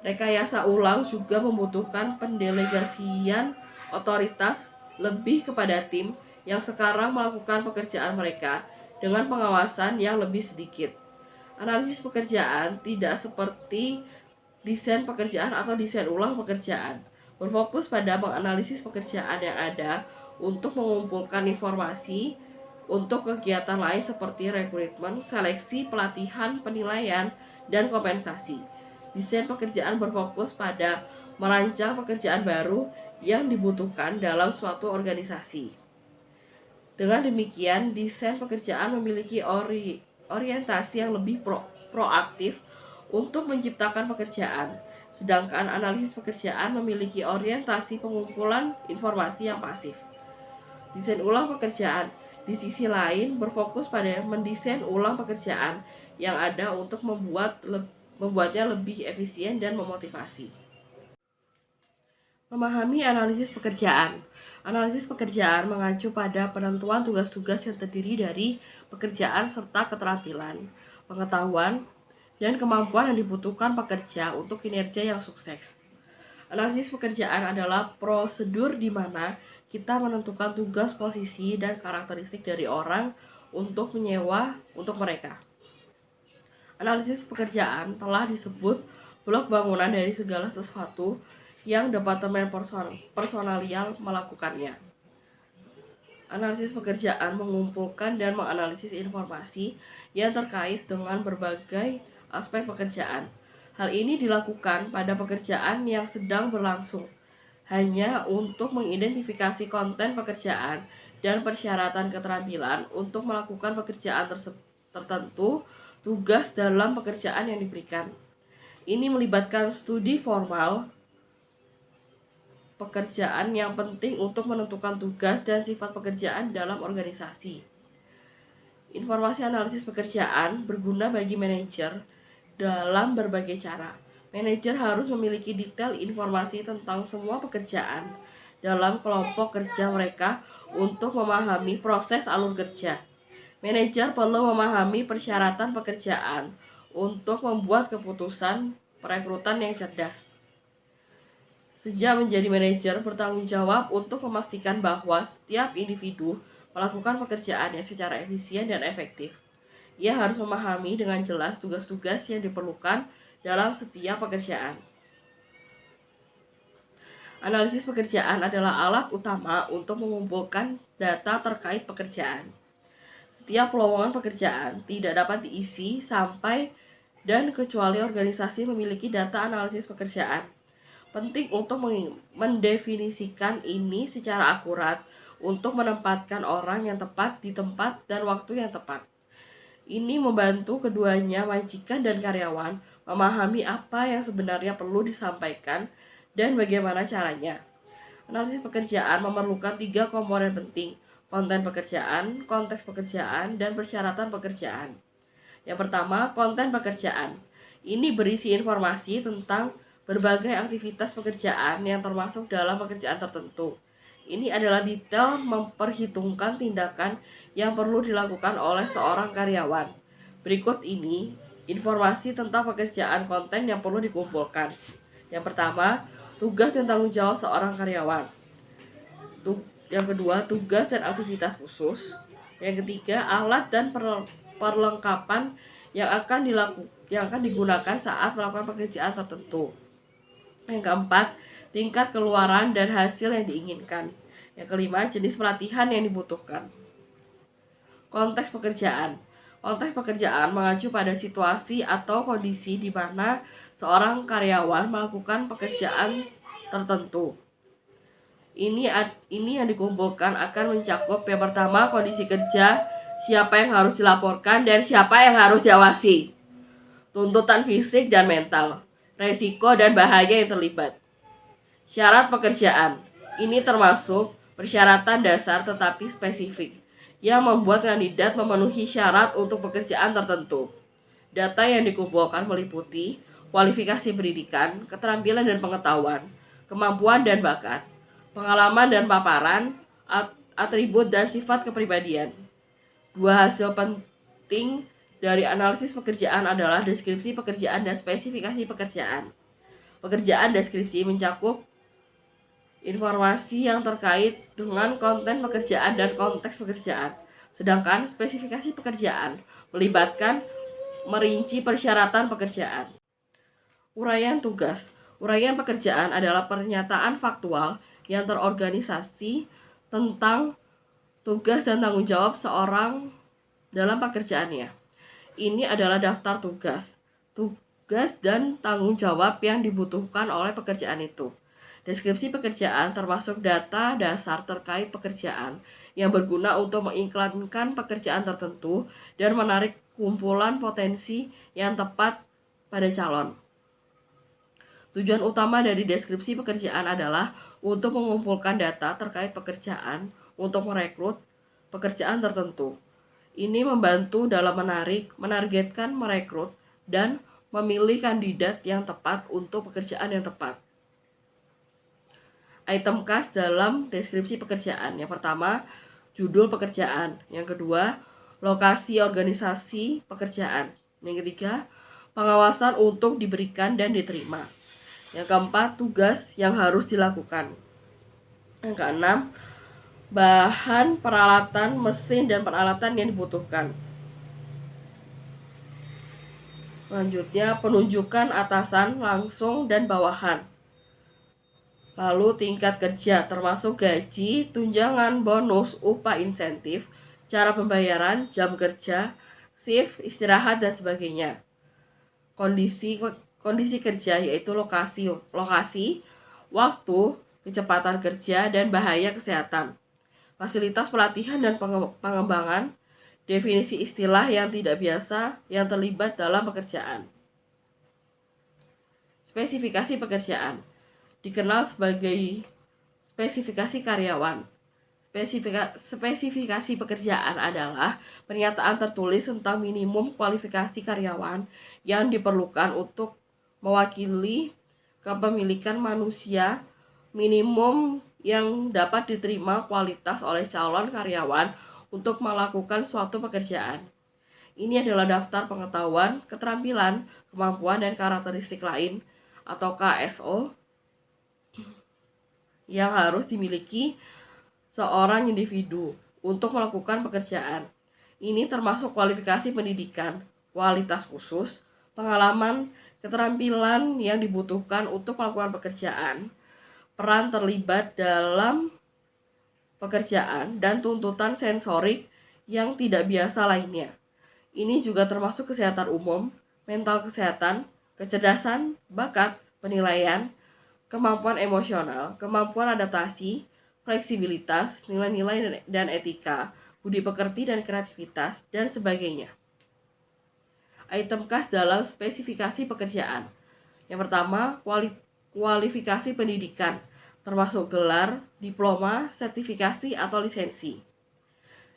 Rekayasa ulang juga membutuhkan pendelegasian otoritas lebih kepada tim yang sekarang melakukan pekerjaan mereka dengan pengawasan yang lebih sedikit. Analisis pekerjaan tidak seperti desain pekerjaan atau desain ulang pekerjaan, berfokus pada menganalisis pekerjaan yang ada untuk mengumpulkan informasi untuk kegiatan lain seperti rekrutmen, seleksi, pelatihan, penilaian, dan kompensasi. Desain pekerjaan berfokus pada merancang pekerjaan baru yang dibutuhkan dalam suatu organisasi. Dengan demikian, desain pekerjaan memiliki orientasi yang lebih proaktif untuk menciptakan pekerjaan, sedangkan analisis pekerjaan memiliki orientasi pengumpulan informasi yang pasif. Desain ulang pekerjaan di sisi lain berfokus pada mendesain ulang pekerjaan yang ada untuk membuatnya lebih efisien dan memotivasi. Memahami analisis pekerjaan. Analisis pekerjaan mengacu pada penentuan tugas-tugas yang terdiri dari pekerjaan serta keterampilan, pengetahuan, dan kemampuan yang dibutuhkan pekerja untuk kinerja yang sukses. Analisis pekerjaan adalah prosedur di mana kita menentukan tugas, posisi, dan karakteristik dari orang untuk menyewa untuk mereka. Analisis pekerjaan telah disebut blok bangunan dari segala sesuatu yang departemen personalial melakukannya. Analisis pekerjaan mengumpulkan dan menganalisis informasi yang terkait dengan berbagai aspek pekerjaan. Hal ini dilakukan pada pekerjaan yang sedang berlangsung, hanya untuk mengidentifikasi konten pekerjaan dan persyaratan keterampilan untuk melakukan pekerjaan tertentu, tugas dalam pekerjaan yang diberikan. Ini melibatkan studi formal pekerjaan yang penting untuk menentukan tugas dan sifat pekerjaan dalam organisasi. Informasi analisis pekerjaan berguna bagi manajer dalam berbagai cara. Manajer harus memiliki detail informasi tentang semua pekerjaan dalam kelompok kerja mereka untuk memahami proses alur kerja. Manajer perlu memahami persyaratan pekerjaan untuk membuat keputusan perekrutan yang cerdas. Sejak menjadi manajer, bertanggung jawab untuk memastikan bahwa setiap individu melakukan pekerjaannya secara efisien dan efektif. Ia harus memahami dengan jelas tugas-tugas yang diperlukan dalam setiap pekerjaan. Analisis pekerjaan adalah alat utama untuk mengumpulkan data terkait pekerjaan. Setiap lowongan pekerjaan tidak dapat diisi sampai dan kecuali organisasi memiliki data analisis pekerjaan. Penting untuk mendefinisikan ini secara akurat untuk menempatkan orang yang tepat di tempat dan waktu yang tepat. Ini membantu keduanya, majikan dan karyawan, memahami apa yang sebenarnya perlu disampaikan dan bagaimana caranya. Analisis pekerjaan memerlukan 3 komponen penting: konten pekerjaan, konteks pekerjaan, dan persyaratan pekerjaan. Yang pertama, konten pekerjaan. Ini berisi informasi tentang berbagai aktivitas pekerjaan yang termasuk dalam pekerjaan tertentu. Ini adalah detail memperhitungkan tindakan yang perlu dilakukan oleh seorang karyawan. Berikut ini informasi tentang pekerjaan konten yang perlu dikumpulkan. Yang pertama, tugas dan tanggung jawab seorang karyawan. Yang kedua, tugas dan aktivitas khusus. Yang ketiga, alat dan perlengkapan yang akan digunakan saat melakukan pekerjaan tertentu. Yang keempat, tingkat keluaran dan hasil yang diinginkan. Yang kelima, jenis pelatihan yang dibutuhkan. Konteks pekerjaan. Konteks pekerjaan mengacu pada situasi atau kondisi di mana seorang karyawan melakukan pekerjaan tertentu. Ini yang dikumpulkan akan mencakup yang pertama, kondisi kerja, siapa yang harus dilaporkan dan siapa yang harus diawasi. Tuntutan fisik dan mental, resiko dan bahaya yang terlibat. Syarat pekerjaan. Ini termasuk persyaratan dasar tetapi spesifik yang membuat kandidat memenuhi syarat untuk pekerjaan tertentu. Data yang dikumpulkan meliputi kualifikasi pendidikan, keterampilan dan pengetahuan, kemampuan dan bakat, pengalaman dan paparan, atribut dan sifat kepribadian. Dua hasil penting dari analisis pekerjaan adalah deskripsi pekerjaan dan spesifikasi pekerjaan. Pekerjaan deskripsi mencakup informasi yang terkait dengan konten pekerjaan dan konteks pekerjaan. Sedangkan spesifikasi pekerjaan melibatkan merinci persyaratan pekerjaan. Uraian tugas. Uraian pekerjaan adalah pernyataan faktual yang terorganisasi tentang tugas dan tanggung jawab seorang dalam pekerjaannya. Ini adalah daftar tugas dan tanggung jawab yang dibutuhkan oleh pekerjaan itu. Deskripsi pekerjaan termasuk data dasar terkait pekerjaan yang berguna untuk mengiklankan pekerjaan tertentu dan menarik kumpulan potensi yang tepat pada calon. Tujuan utama dari deskripsi pekerjaan adalah untuk mengumpulkan data terkait pekerjaan untuk merekrut pekerjaan tertentu. Ini membantu dalam menargetkan, merekrut, dan memilih kandidat yang tepat untuk pekerjaan yang tepat. Item khas dalam deskripsi pekerjaan. Yang pertama, judul pekerjaan. Yang kedua, lokasi organisasi pekerjaan. Yang ketiga, pengawasan untuk diberikan dan diterima. Yang keempat, tugas yang harus dilakukan. Yang keenam, bahan, peralatan, mesin, dan peralatan yang dibutuhkan. Selanjutnya, penunjukan atasan, langsung, dan bawahan. Lalu tingkat kerja, termasuk gaji, tunjangan, bonus, upah insentif, cara pembayaran, jam kerja, shift, istirahat, dan sebagainya. Kondisi kerja yaitu lokasi, waktu, kecepatan kerja, dan bahaya kesehatan. Fasilitas pelatihan dan pengembangan, definisi istilah yang tidak biasa yang terlibat dalam pekerjaan. Spesifikasi pekerjaan dikenal sebagai spesifikasi karyawan. Spesifikasi pekerjaan adalah pernyataan tertulis tentang minimum kualifikasi karyawan yang diperlukan untuk mewakili kepemilikan manusia, minimum yang dapat diterima kualitas oleh calon karyawan untuk melakukan suatu pekerjaan. Ini adalah daftar pengetahuan, keterampilan, kemampuan, dan karakteristik lain atau KSO yang harus dimiliki seorang individu untuk melakukan pekerjaan. Ini termasuk kualifikasi pendidikan, kualitas khusus, pengalaman, keterampilan yang dibutuhkan untuk melakukan pekerjaan, peran terlibat dalam pekerjaan, dan tuntutan sensorik yang tidak biasa lainnya. Ini juga termasuk kesehatan umum, mental kesehatan, kecerdasan, bakat, penilaian, kemampuan emosional, kemampuan adaptasi, fleksibilitas, nilai-nilai dan etika, budi pekerti dan kreativitas, dan sebagainya. Item khas dalam spesifikasi pekerjaan. Yang pertama, kualifikasi pendidikan, termasuk gelar, diploma, sertifikasi, atau lisensi.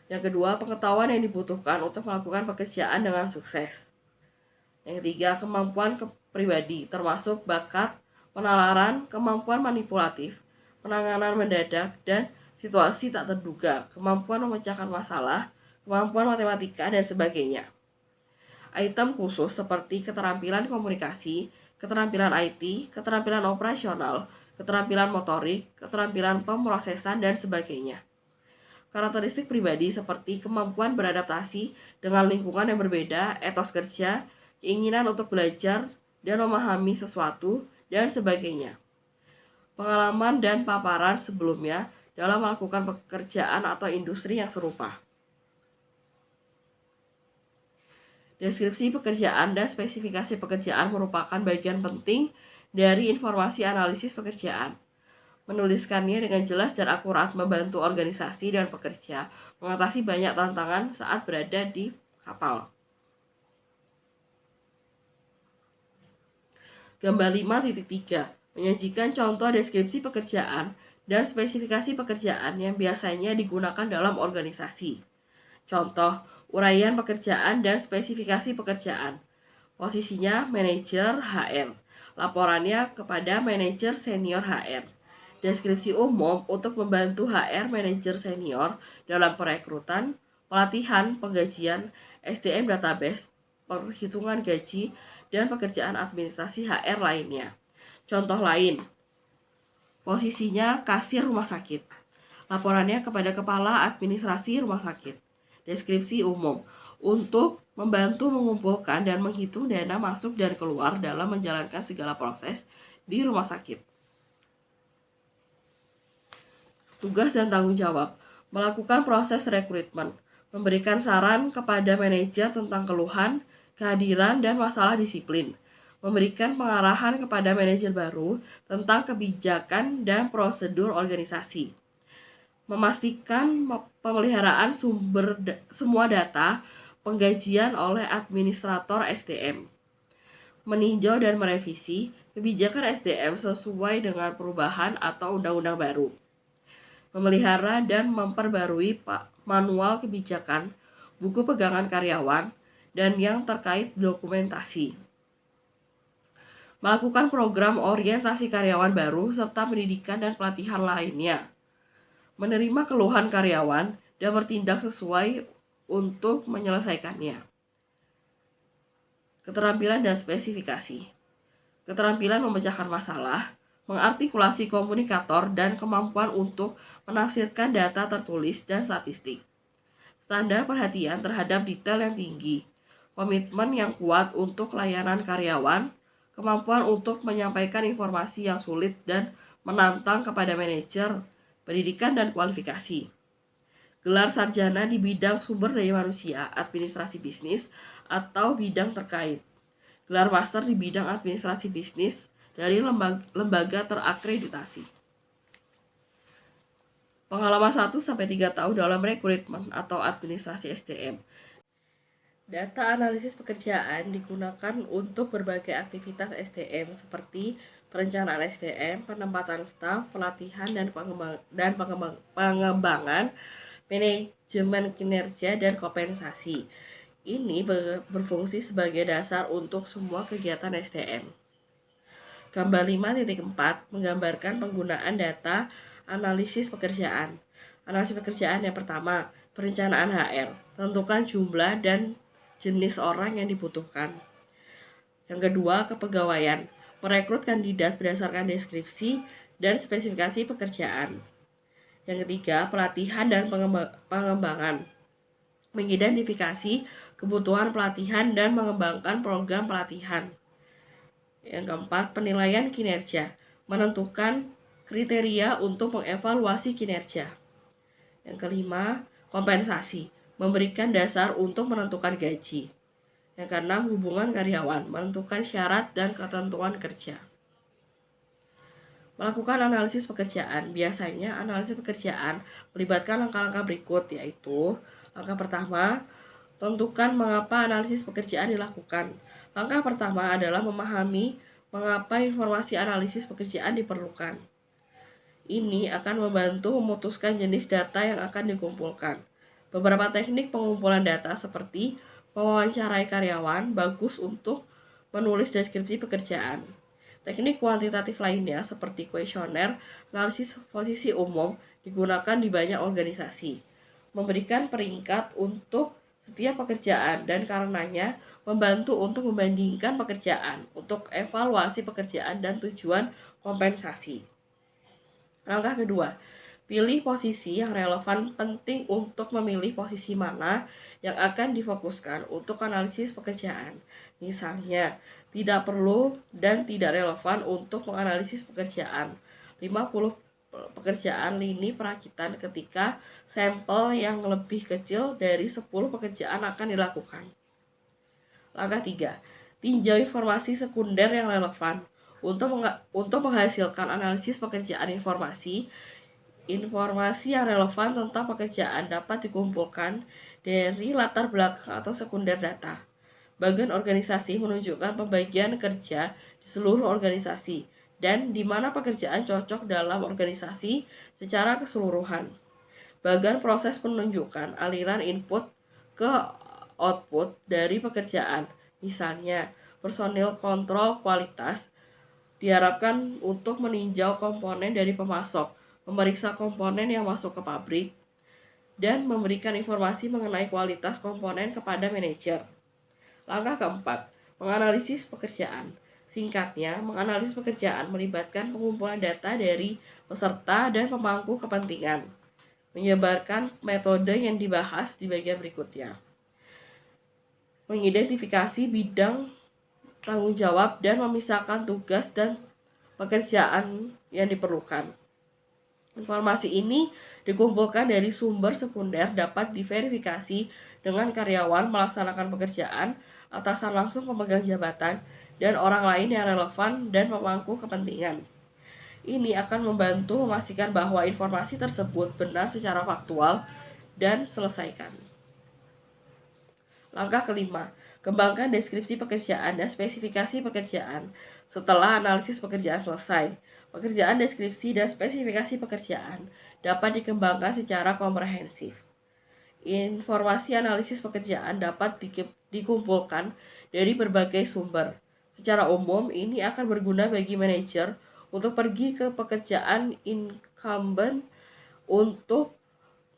Yang kedua, pengetahuan yang dibutuhkan untuk melakukan pekerjaan dengan sukses. Yang ketiga, kemampuan pribadi, termasuk bakat, penalaran, kemampuan manipulatif, penanganan mendadak, dan situasi tak terduga, kemampuan memecahkan masalah, kemampuan matematika, dan sebagainya. Item khusus seperti keterampilan komunikasi, keterampilan IT, keterampilan operasional, keterampilan motorik, keterampilan pemrosesan, dan sebagainya. Karakteristik pribadi seperti kemampuan beradaptasi dengan lingkungan yang berbeda, etos kerja, keinginan untuk belajar dan memahami sesuatu, dan sebagainya. Pengalaman dan paparan sebelumnya dalam melakukan pekerjaan atau industri yang serupa. Deskripsi pekerjaan dan spesifikasi pekerjaan merupakan bagian penting dari informasi analisis pekerjaan. Menuliskannya dengan jelas dan akurat membantu organisasi dan pekerja mengatasi banyak tantangan saat berada di kapal. Gambar 5.3 menyajikan contoh deskripsi pekerjaan dan spesifikasi pekerjaan yang biasanya digunakan dalam organisasi. Contoh, uraian pekerjaan dan spesifikasi pekerjaan. Posisinya manajer HR. Laporannya kepada manajer senior HR. Deskripsi umum untuk membantu HR manajer senior dalam perekrutan, pelatihan, penggajian, SDM database, perhitungan gaji, dan pekerjaan administrasi HR lainnya. Contoh lain, posisinya kasir rumah sakit. Laporannya kepada kepala administrasi rumah sakit. Deskripsi umum untuk membantu mengumpulkan dan menghitung dana masuk dan keluar dalam menjalankan segala proses di rumah sakit. Tugas dan tanggung jawab: melakukan proses rekrutmen, memberikan saran kepada manajer tentang keluhan, kehadiran, dan masalah disiplin, memberikan pengarahan kepada manajer baru tentang kebijakan dan prosedur organisasi, memastikan pemeliharaan semua data penggajian oleh administrator SDM, meninjau dan merevisi kebijakan SDM sesuai dengan perubahan atau undang-undang baru, memelihara dan memperbarui manual kebijakan, buku pegangan karyawan, dan yang terkait dokumentasi. Melakukan program orientasi karyawan baru serta pendidikan dan pelatihan lainnya. Menerima keluhan karyawan dan bertindak sesuai untuk menyelesaikannya. Keterampilan dan spesifikasi. Keterampilan memecahkan masalah, mengartikulasi komunikator, dan kemampuan untuk menafsirkan data tertulis dan statistik. Standar perhatian terhadap detail yang tinggi, komitmen yang kuat untuk layanan karyawan, kemampuan untuk menyampaikan informasi yang sulit dan menantang kepada manajer, pendidikan dan kualifikasi. Gelar sarjana di bidang sumber daya manusia, administrasi bisnis, atau bidang terkait. Gelar master di bidang administrasi bisnis dari lembaga terakreditasi. Pengalaman 1-3 tahun dalam rekrutmen atau administrasi SDM. Data analisis pekerjaan digunakan untuk berbagai aktivitas SDM seperti perencanaan SDM, penempatan staf, pelatihan dan pengembangan, manajemen kinerja, dan kompensasi. Ini berfungsi sebagai dasar untuk semua kegiatan SDM. Gambar 5.4 menggambarkan penggunaan data analisis pekerjaan. Analisis pekerjaan yang pertama, perencanaan HR. Tentukan jumlah dan jenis orang yang dibutuhkan. Yang kedua, kepegawaian. Merekrut kandidat berdasarkan deskripsi dan spesifikasi pekerjaan. Yang ketiga, pelatihan dan pengembangan. Mengidentifikasi kebutuhan pelatihan dan mengembangkan program pelatihan. Yang keempat, penilaian kinerja. Menentukan kriteria untuk mengevaluasi kinerja. Yang kelima, kompensasi. Memberikan dasar untuk menentukan gaji. Yang keenam, hubungan karyawan. Menentukan syarat dan ketentuan kerja. Melakukan analisis pekerjaan. Biasanya analisis pekerjaan melibatkan langkah-langkah berikut, yaitu langkah pertama, tentukan mengapa analisis pekerjaan dilakukan. Langkah pertama adalah memahami mengapa informasi analisis pekerjaan diperlukan. Ini akan membantu memutuskan jenis data yang akan dikumpulkan. Beberapa teknik pengumpulan data seperti mewawancarai karyawan bagus untuk menulis deskripsi pekerjaan. Teknik kuantitatif lainnya seperti kuesioner, analisis posisi umum digunakan di banyak organisasi, memberikan peringkat untuk setiap pekerjaan dan karenanya membantu untuk membandingkan pekerjaan, untuk evaluasi pekerjaan dan tujuan kompensasi. Langkah kedua, pilih posisi yang relevan. Penting untuk memilih posisi mana yang akan difokuskan untuk analisis pekerjaan. Misalnya, tidak perlu dan tidak relevan untuk menganalisis pekerjaan 50 pekerjaan lini perakitan ketika sampel yang lebih kecil dari 10 pekerjaan akan dilakukan. Langkah 3. Tinjau informasi sekunder yang relevan. Untuk menghasilkan analisis pekerjaan informasi yang relevan tentang pekerjaan dapat dikumpulkan dari latar belakang atau sekunder data. Bagian organisasi menunjukkan pembagian kerja di seluruh organisasi dan di mana pekerjaan cocok dalam organisasi secara keseluruhan. Bagian proses menunjukkan aliran input ke output dari pekerjaan. Misalnya, personil kontrol kualitas diharapkan untuk meninjau komponen dari pemasok, memeriksa komponen yang masuk ke pabrik, dan memberikan informasi mengenai kualitas komponen kepada manajer. Langkah keempat, menganalisis pekerjaan. Singkatnya, menganalisis pekerjaan melibatkan pengumpulan data dari peserta dan pemangku kepentingan. Menyebarkan metode yang dibahas di bagian berikutnya. Mengidentifikasi bidang tanggung jawab dan memisahkan tugas dan pekerjaan yang diperlukan. Informasi ini dikumpulkan dari sumber sekunder, dapat diverifikasi dengan karyawan melaksanakan pekerjaan, atasan langsung pemegang jabatan, dan orang lain yang relevan dan pemangku kepentingan. Ini akan membantu memastikan bahwa informasi tersebut benar secara faktual dan selesaikan. Langkah kelima, kembangkan deskripsi pekerjaan dan spesifikasi pekerjaan. Setelah analisis pekerjaan selesai, pekerjaan deskripsi dan spesifikasi pekerjaan dapat dikembangkan secara komprehensif. Informasi analisis pekerjaan dapat dikumpulkan dari berbagai sumber. Secara umum, ini akan berguna bagi manajer untuk pergi ke pekerjaan incumbent untuk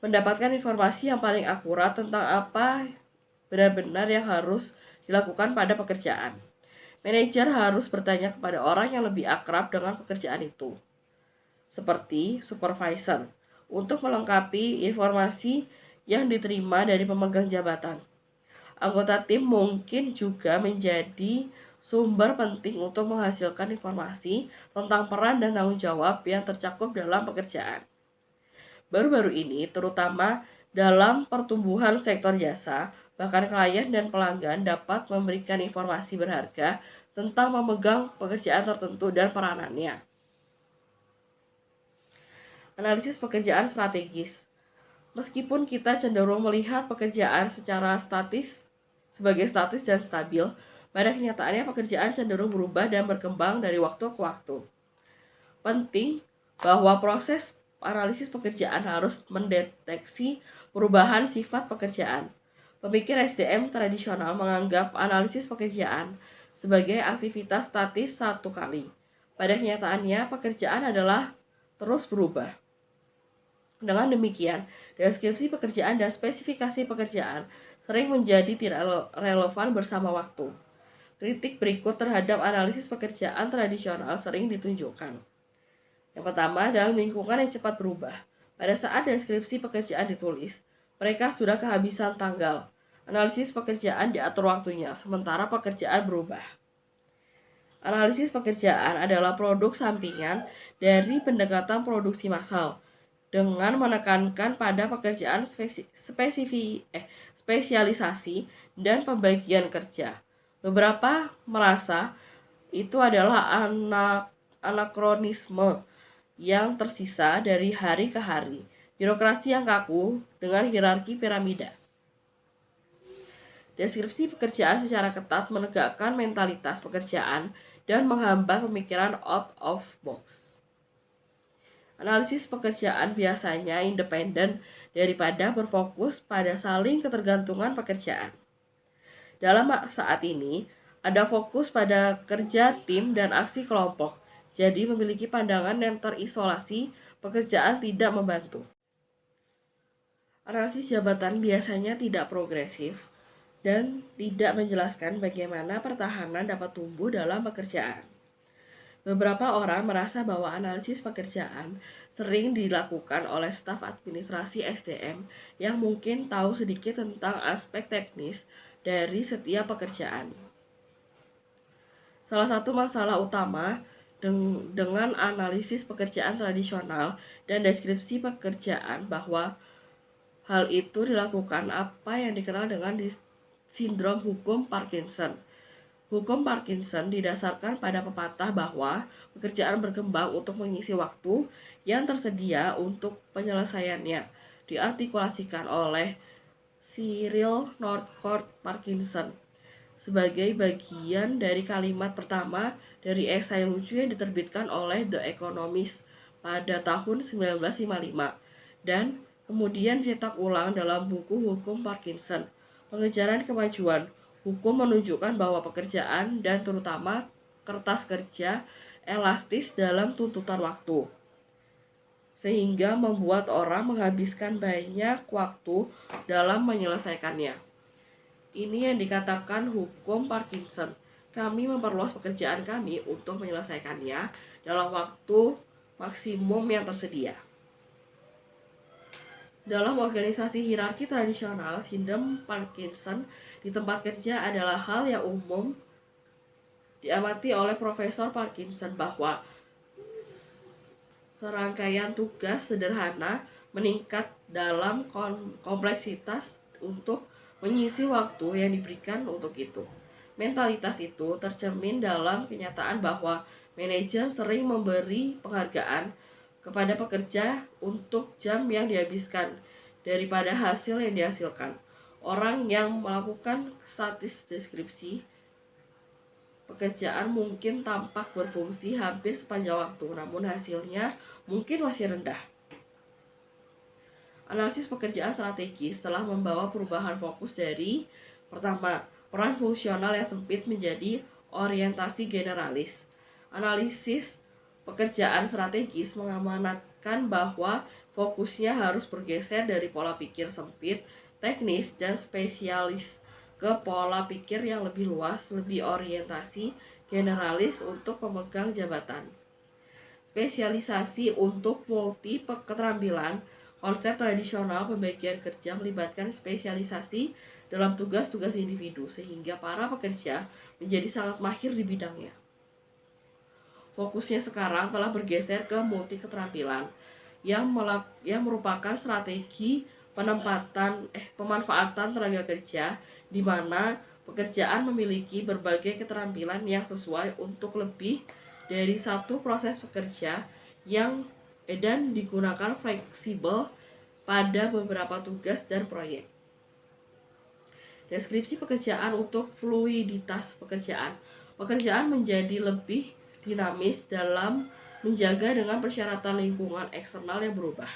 mendapatkan informasi yang paling akurat tentang apa benar-benar yang harus dilakukan pada pekerjaan. Manajer harus bertanya kepada orang yang lebih akrab dengan pekerjaan itu, seperti supervisor, untuk melengkapi informasi yang diterima dari pemegang jabatan. Anggota tim mungkin juga menjadi sumber penting untuk menghasilkan informasi tentang peran dan tanggung jawab yang tercakup dalam pekerjaan. Baru-baru ini, terutama dalam pertumbuhan sektor jasa, bahkan klien dan pelanggan dapat memberikan informasi berharga tentang memegang pekerjaan tertentu dan peranannya. Analisis pekerjaan strategis. Meskipun kita cenderung melihat pekerjaan secara sebagai statis dan stabil, pada kenyataannya pekerjaan cenderung berubah dan berkembang dari waktu ke waktu. Penting bahwa proses analisis pekerjaan harus mendeteksi perubahan sifat pekerjaan. Pemikir SDM tradisional menganggap analisis pekerjaan sebagai aktivitas statis satu kali. Pada kenyataannya, pekerjaan adalah terus berubah. Dengan demikian, deskripsi pekerjaan dan spesifikasi pekerjaan sering menjadi tidak relevan bersama waktu. Kritik berikut terhadap analisis pekerjaan tradisional sering ditunjukkan. Yang pertama, dalam lingkungan yang cepat berubah. Pada saat deskripsi pekerjaan ditulis, mereka sudah kehabisan tanggal. Analisis pekerjaan diatur waktunya, sementara pekerjaan berubah. Analisis pekerjaan adalah produk sampingan dari pendekatan produksi massal, dengan menekankan pada pekerjaan spesialisasi dan pembagian kerja. Beberapa merasa itu adalah anakronisme yang tersisa dari hari ke hari, birokrasi yang kaku dengan hierarki piramida. Deskripsi pekerjaan secara ketat menegakkan mentalitas pekerjaan dan menghambat pemikiran out of box. Analisis pekerjaan biasanya independen daripada berfokus pada saling ketergantungan pekerjaan. Dalam saat ini, Ada fokus pada kerja tim dan aksi kelompok. Jadi memiliki pandangan yang terisolasi, pekerjaan tidak membantu. Analisis jabatan biasanya tidak progresif dan tidak menjelaskan bagaimana pertahanan dapat tumbuh dalam pekerjaan. Beberapa orang merasa bahwa analisis pekerjaan sering dilakukan oleh staf administrasi SDM yang mungkin tahu sedikit tentang aspek teknis dari setiap pekerjaan. Salah satu masalah utama dengan analisis pekerjaan tradisional dan deskripsi pekerjaan bahwa hal itu dilakukan apa yang dikenal dengan sindrom hukum Parkinson. Hukum Parkinson didasarkan pada pepatah bahwa pekerjaan berkembang untuk mengisi waktu yang tersedia untuk penyelesaiannya, diartikulasikan oleh Cyril Northcote Parkinson sebagai bagian dari kalimat pertama dari esai lucu yang diterbitkan oleh The Economist pada tahun 1955 dan kemudian dicetak ulang dalam buku Hukum Parkinson, Pengejaran Kemajuan. Hukum menunjukkan bahwa pekerjaan dan terutama kertas kerja elastis dalam tuntutan waktu, sehingga membuat orang menghabiskan banyak waktu dalam menyelesaikannya. Ini yang dikatakan hukum Parkinson. Kami memperluas pekerjaan kami untuk menyelesaikannya dalam waktu maksimum yang tersedia. Dalam organisasi hierarki tradisional, sindrom Parkinson di tempat kerja adalah hal yang umum diamati oleh Profesor Parkinson bahwa serangkaian tugas sederhana meningkat dalam kompleksitas untuk mengisi waktu yang diberikan untuk itu. Mentalitas itu tercermin dalam kenyataan bahwa manajer sering memberi penghargaan kepada pekerja untuk jam yang dihabiskan daripada hasil yang dihasilkan. Orang yang melakukan statis deskripsi pekerjaan mungkin tampak berfungsi hampir sepanjang waktu, namun hasilnya mungkin masih rendah. Analisis pekerjaan strategis telah membawa perubahan fokus dari pertama, peran fungsional yang sempit menjadi orientasi generalis. Analisis pekerjaan strategis mengamanatkan bahwa fokusnya harus bergeser dari pola pikir sempit, teknis, dan spesialis ke pola pikir yang lebih luas, lebih orientasi generalis untuk pemegang jabatan. Spesialisasi untuk multi keterampilan. Konsep tradisional pembagian kerja melibatkan spesialisasi dalam tugas-tugas individu sehingga para pekerja menjadi sangat mahir di bidangnya. Fokusnya sekarang telah bergeser ke multi keterampilan yang merupakan strategi pemanfaatan tenaga kerja di mana pekerjaan memiliki berbagai keterampilan yang sesuai untuk lebih dari satu proses pekerja dan digunakan fleksibel pada beberapa tugas dan proyek. Deskripsi pekerjaan untuk fluiditas pekerjaan. Pekerjaan menjadi lebih dinamis dalam menjaga dengan persyaratan lingkungan eksternal yang berubah.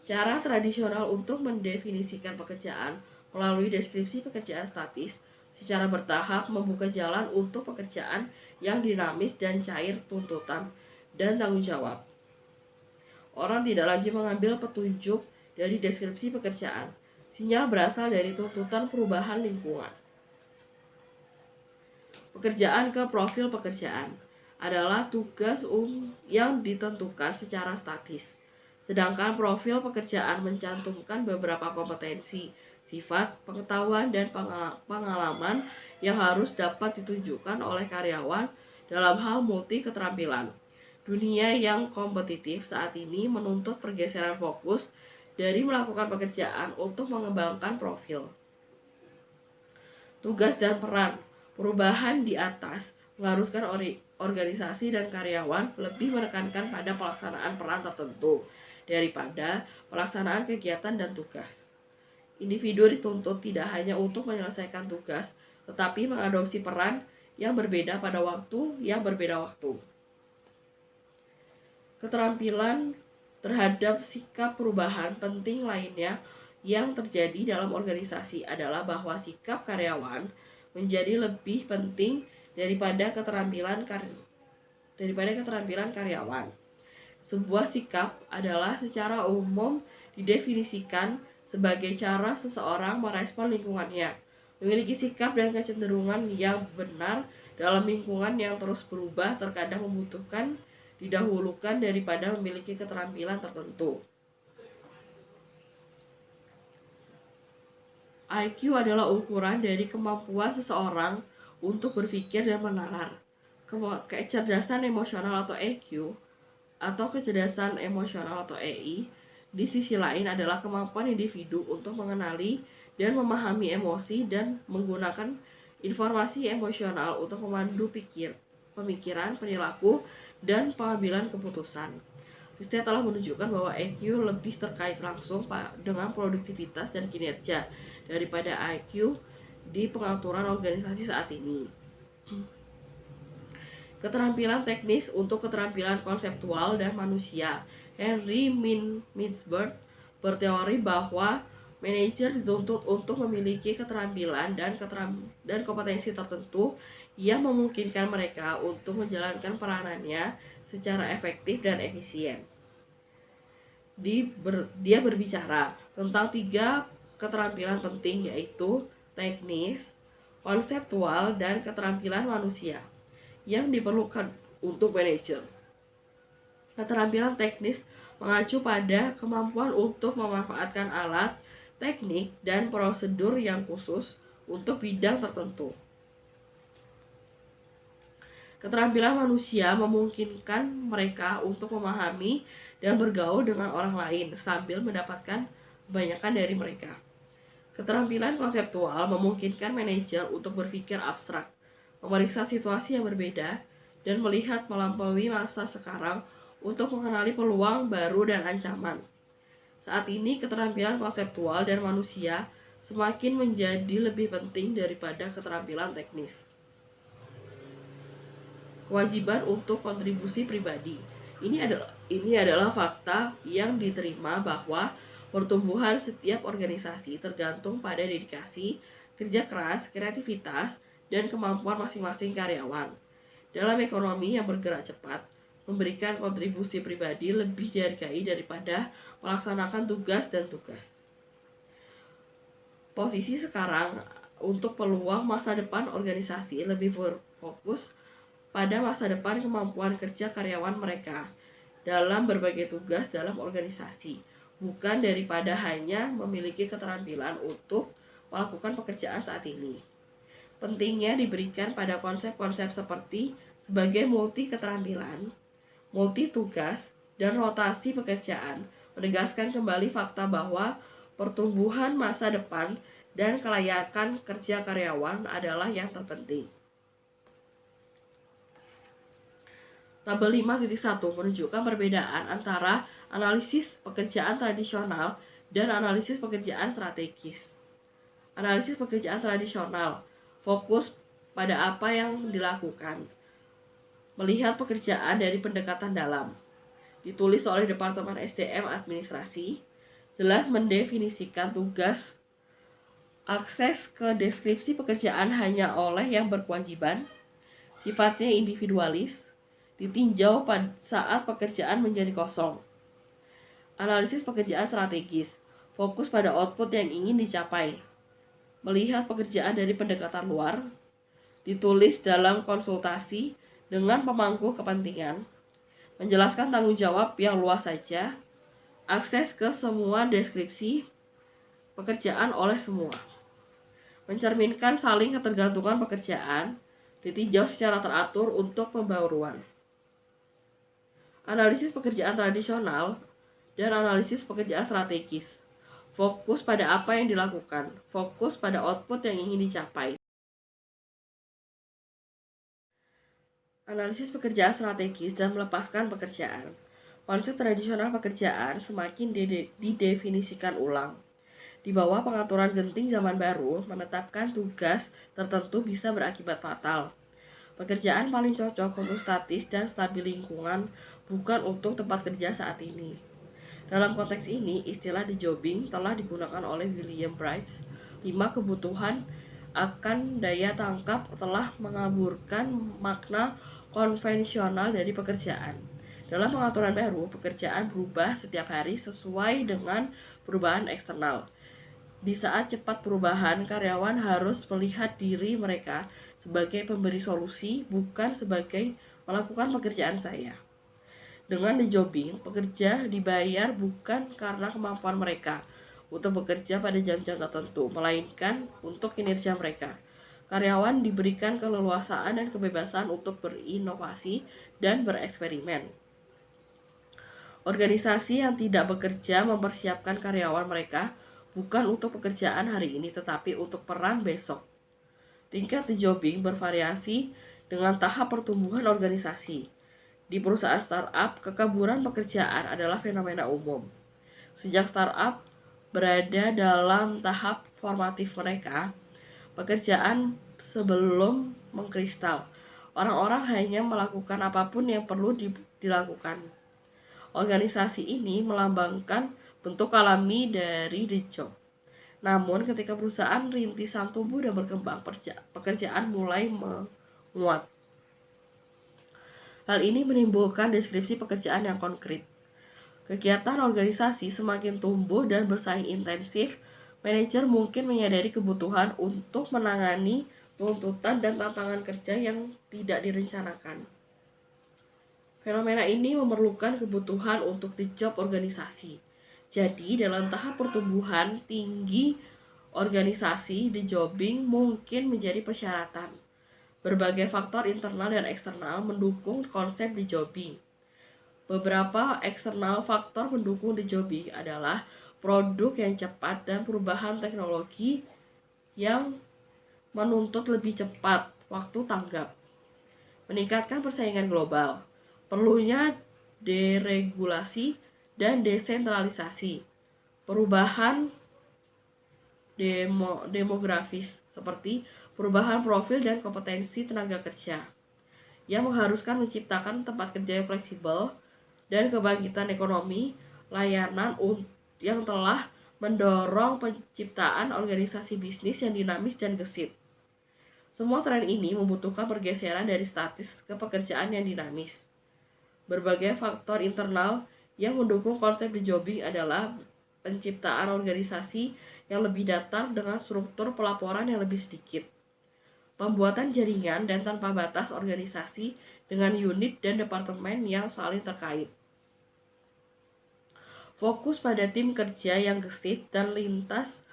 Cara tradisional untuk mendefinisikan pekerjaan melalui deskripsi pekerjaan statis secara bertahap membuka jalan untuk pekerjaan yang dinamis dan cair tuntutan dan tanggung jawab. Orang tidak lagi mengambil petunjuk dari deskripsi pekerjaan. Sinyal berasal dari tuntutan perubahan lingkungan. Pekerjaan ke profil pekerjaan adalah tugas yang ditentukan secara statis. Sedangkan profil pekerjaan mencantumkan beberapa kompetensi, sifat, pengetahuan, dan pengalaman yang harus dapat ditunjukkan oleh karyawan dalam hal multi keterampilan. Dunia yang kompetitif saat ini menuntut pergeseran fokus dari melakukan pekerjaan untuk mengembangkan profil, tugas, dan peran. Perubahan di atas mengharuskan organisasi dan karyawan lebih menekankan pada pelaksanaan peran tertentu daripada pelaksanaan kegiatan dan tugas. Individu dituntut tidak hanya untuk menyelesaikan tugas, tetapi mengadopsi peran yang berbeda pada waktu yang berbeda waktu. Keterampilan terhadap sikap perubahan penting lainnya yang terjadi dalam organisasi adalah bahwa sikap karyawan menjadi lebih penting daripada keterampilan karyawan. Sebuah sikap adalah secara umum didefinisikan sebagai cara seseorang merespon lingkungannya, memiliki sikap dan kecenderungan yang benar dalam lingkungan yang terus berubah, terkadang membutuhkan didahulukan daripada memiliki keterampilan tertentu. IQ adalah ukuran dari kemampuan seseorang untuk berpikir dan menalar. Kecerdasan emosional atau EQ atau kecerdasan emosional atau EI di sisi lain adalah kemampuan individu untuk mengenali dan memahami emosi dan menggunakan informasi emosional untuk memandu pemikiran, perilaku, dan pengambilan keputusan. Riset telah menunjukkan bahwa EQ lebih terkait langsung dengan produktivitas dan kinerja daripada IQ di pengaturan organisasi saat ini. Keterampilan teknis untuk keterampilan konseptual dan manusia. Henry Mintzberg berteori bahwa manajer dituntut untuk memiliki keterampilan dan kompetensi tertentu yang memungkinkan mereka untuk menjalankan peranannya secara efektif dan efisien. Dia berbicara tentang 3 keterampilan penting, yaitu teknis, konseptual, dan keterampilan manusia yang diperlukan untuk manajer. Keterampilan teknis mengacu pada kemampuan untuk memanfaatkan alat, teknik, dan prosedur yang khusus untuk bidang tertentu. Keterampilan manusia memungkinkan mereka untuk memahami dan bergaul dengan orang lain sambil mendapatkan kebanyakan dari mereka. Keterampilan konseptual memungkinkan manajer untuk berpikir abstrak, memeriksa situasi yang berbeda, dan melihat melampaui masa sekarang untuk mengenali peluang baru dan ancaman. Saat ini, keterampilan konseptual dan manusia semakin menjadi lebih penting daripada keterampilan teknis. Kewajiban untuk kontribusi pribadi. Ini adalah fakta yang diterima bahwa pertumbuhan setiap organisasi tergantung pada dedikasi, kerja keras, kreativitas, dan kemampuan masing-masing karyawan. Dalam ekonomi yang bergerak cepat, memberikan kontribusi pribadi lebih dihargai daripada melaksanakan tugas dan tugas. Posisi sekarang untuk peluang masa depan organisasi lebih berfokus pada masa depan kemampuan kerja karyawan mereka dalam berbagai tugas dalam organisasi, bukan daripada hanya memiliki keterampilan untuk melakukan pekerjaan saat ini. Pentingnya diberikan pada konsep-konsep seperti sebagai multi keterampilan, multi tugas, dan rotasi pekerjaan, menegaskan kembali fakta bahwa pertumbuhan masa depan dan kelayakan kerja karyawan adalah yang terpenting. Tabel 5.1 menunjukkan perbedaan antara analisis pekerjaan tradisional dan analisis pekerjaan strategis. Analisis pekerjaan tradisional fokus pada apa yang dilakukan, melihat pekerjaan dari pendekatan dalam. Ditulis oleh Departemen SDM Administrasi, jelas mendefinisikan tugas, akses ke deskripsi pekerjaan hanya oleh yang berkewajiban, sifatnya individualis, ditinjau saat pekerjaan menjadi kosong. Analisis pekerjaan strategis, fokus pada output yang ingin dicapai, melihat pekerjaan dari pendekatan luar, ditulis dalam konsultasi dengan pemangku kepentingan, menjelaskan tanggung jawab yang luas saja, akses ke semua deskripsi pekerjaan oleh semua, mencerminkan saling ketergantungan pekerjaan, ditinjau secara teratur untuk pembaruan. Analisis pekerjaan tradisional dan analisis pekerjaan strategis, fokus pada apa yang dilakukan, fokus pada output yang ingin dicapai. Analisis pekerjaan strategis dan melepaskan pekerjaan. Konsep tradisional pekerjaan semakin didefinisikan ulang. Di bawah pengaturan genting zaman baru, menetapkan tugas tertentu bisa berakibat fatal. Pekerjaan paling cocok untuk statis dan stabil lingkungan, bukan untuk tempat kerja saat ini. Dalam konteks ini, istilah dejobbing telah digunakan oleh William Bright. 5 kebutuhan akan daya tangkap telah mengaburkan makna konvensional dari pekerjaan. Dalam pengaturan baru, pekerjaan berubah setiap hari sesuai dengan perubahan eksternal. Di saat cepat perubahan, karyawan harus melihat diri mereka sebagai pemberi solusi, bukan sebagai melakukan pekerjaan saya. Dengan the jobbing, pekerja dibayar bukan karena kemampuan mereka untuk bekerja pada jam-jam tertentu, melainkan untuk kinerja mereka. Karyawan diberikan keleluasaan dan kebebasan untuk berinovasi dan bereksperimen. Organisasi yang tidak bekerja mempersiapkan karyawan mereka bukan untuk pekerjaan hari ini, tetapi untuk peran besok. Tingkat the jobbing bervariasi dengan tahap pertumbuhan organisasi. Di perusahaan startup, kekaburan pekerjaan adalah fenomena umum. Sejak startup berada dalam tahap formatif mereka, pekerjaan sebelum mengkristal, orang-orang hanya melakukan apapun yang perlu dilakukan. Organisasi ini melambangkan bentuk alami dari the job. Namun, ketika perusahaan rintisan tumbuh dan berkembang, pekerjaan mulai menguat. Hal ini menimbulkan deskripsi pekerjaan yang konkret. Kegiatan organisasi semakin tumbuh dan bersaing intensif, manajer mungkin menyadari kebutuhan untuk menangani tuntutan dan tantangan kerja yang tidak direncanakan. Fenomena ini memerlukan kebutuhan untuk the job organisasi. Jadi, dalam tahap pertumbuhan tinggi organisasi, the jobbing mungkin menjadi persyaratan. Berbagai faktor internal dan eksternal mendukung konsep the jobbing. Beberapa eksternal faktor mendukung the jobbing adalah produk yang cepat dan perubahan teknologi yang menuntut lebih cepat waktu tanggap. Meningkatkan persaingan global. Perlunya deregulasi dan desentralisasi. Perubahan demografis seperti perubahan profil dan kompetensi tenaga kerja yang mengharuskan menciptakan tempat kerja yang fleksibel dan kebangkitan ekonomi layanan yang telah mendorong penciptaan organisasi bisnis yang dinamis dan gesit. Semua tren ini membutuhkan pergeseran dari statis ke pekerjaan yang dinamis. Berbagai faktor internal yang mendukung konsep the jobbing adalah penciptaan organisasi yang lebih datar dengan struktur pelaporan yang lebih sedikit, pembuatan jaringan dan tanpa batas organisasi dengan unit dan departemen yang saling terkait, fokus pada tim kerja yang gesit dan lintas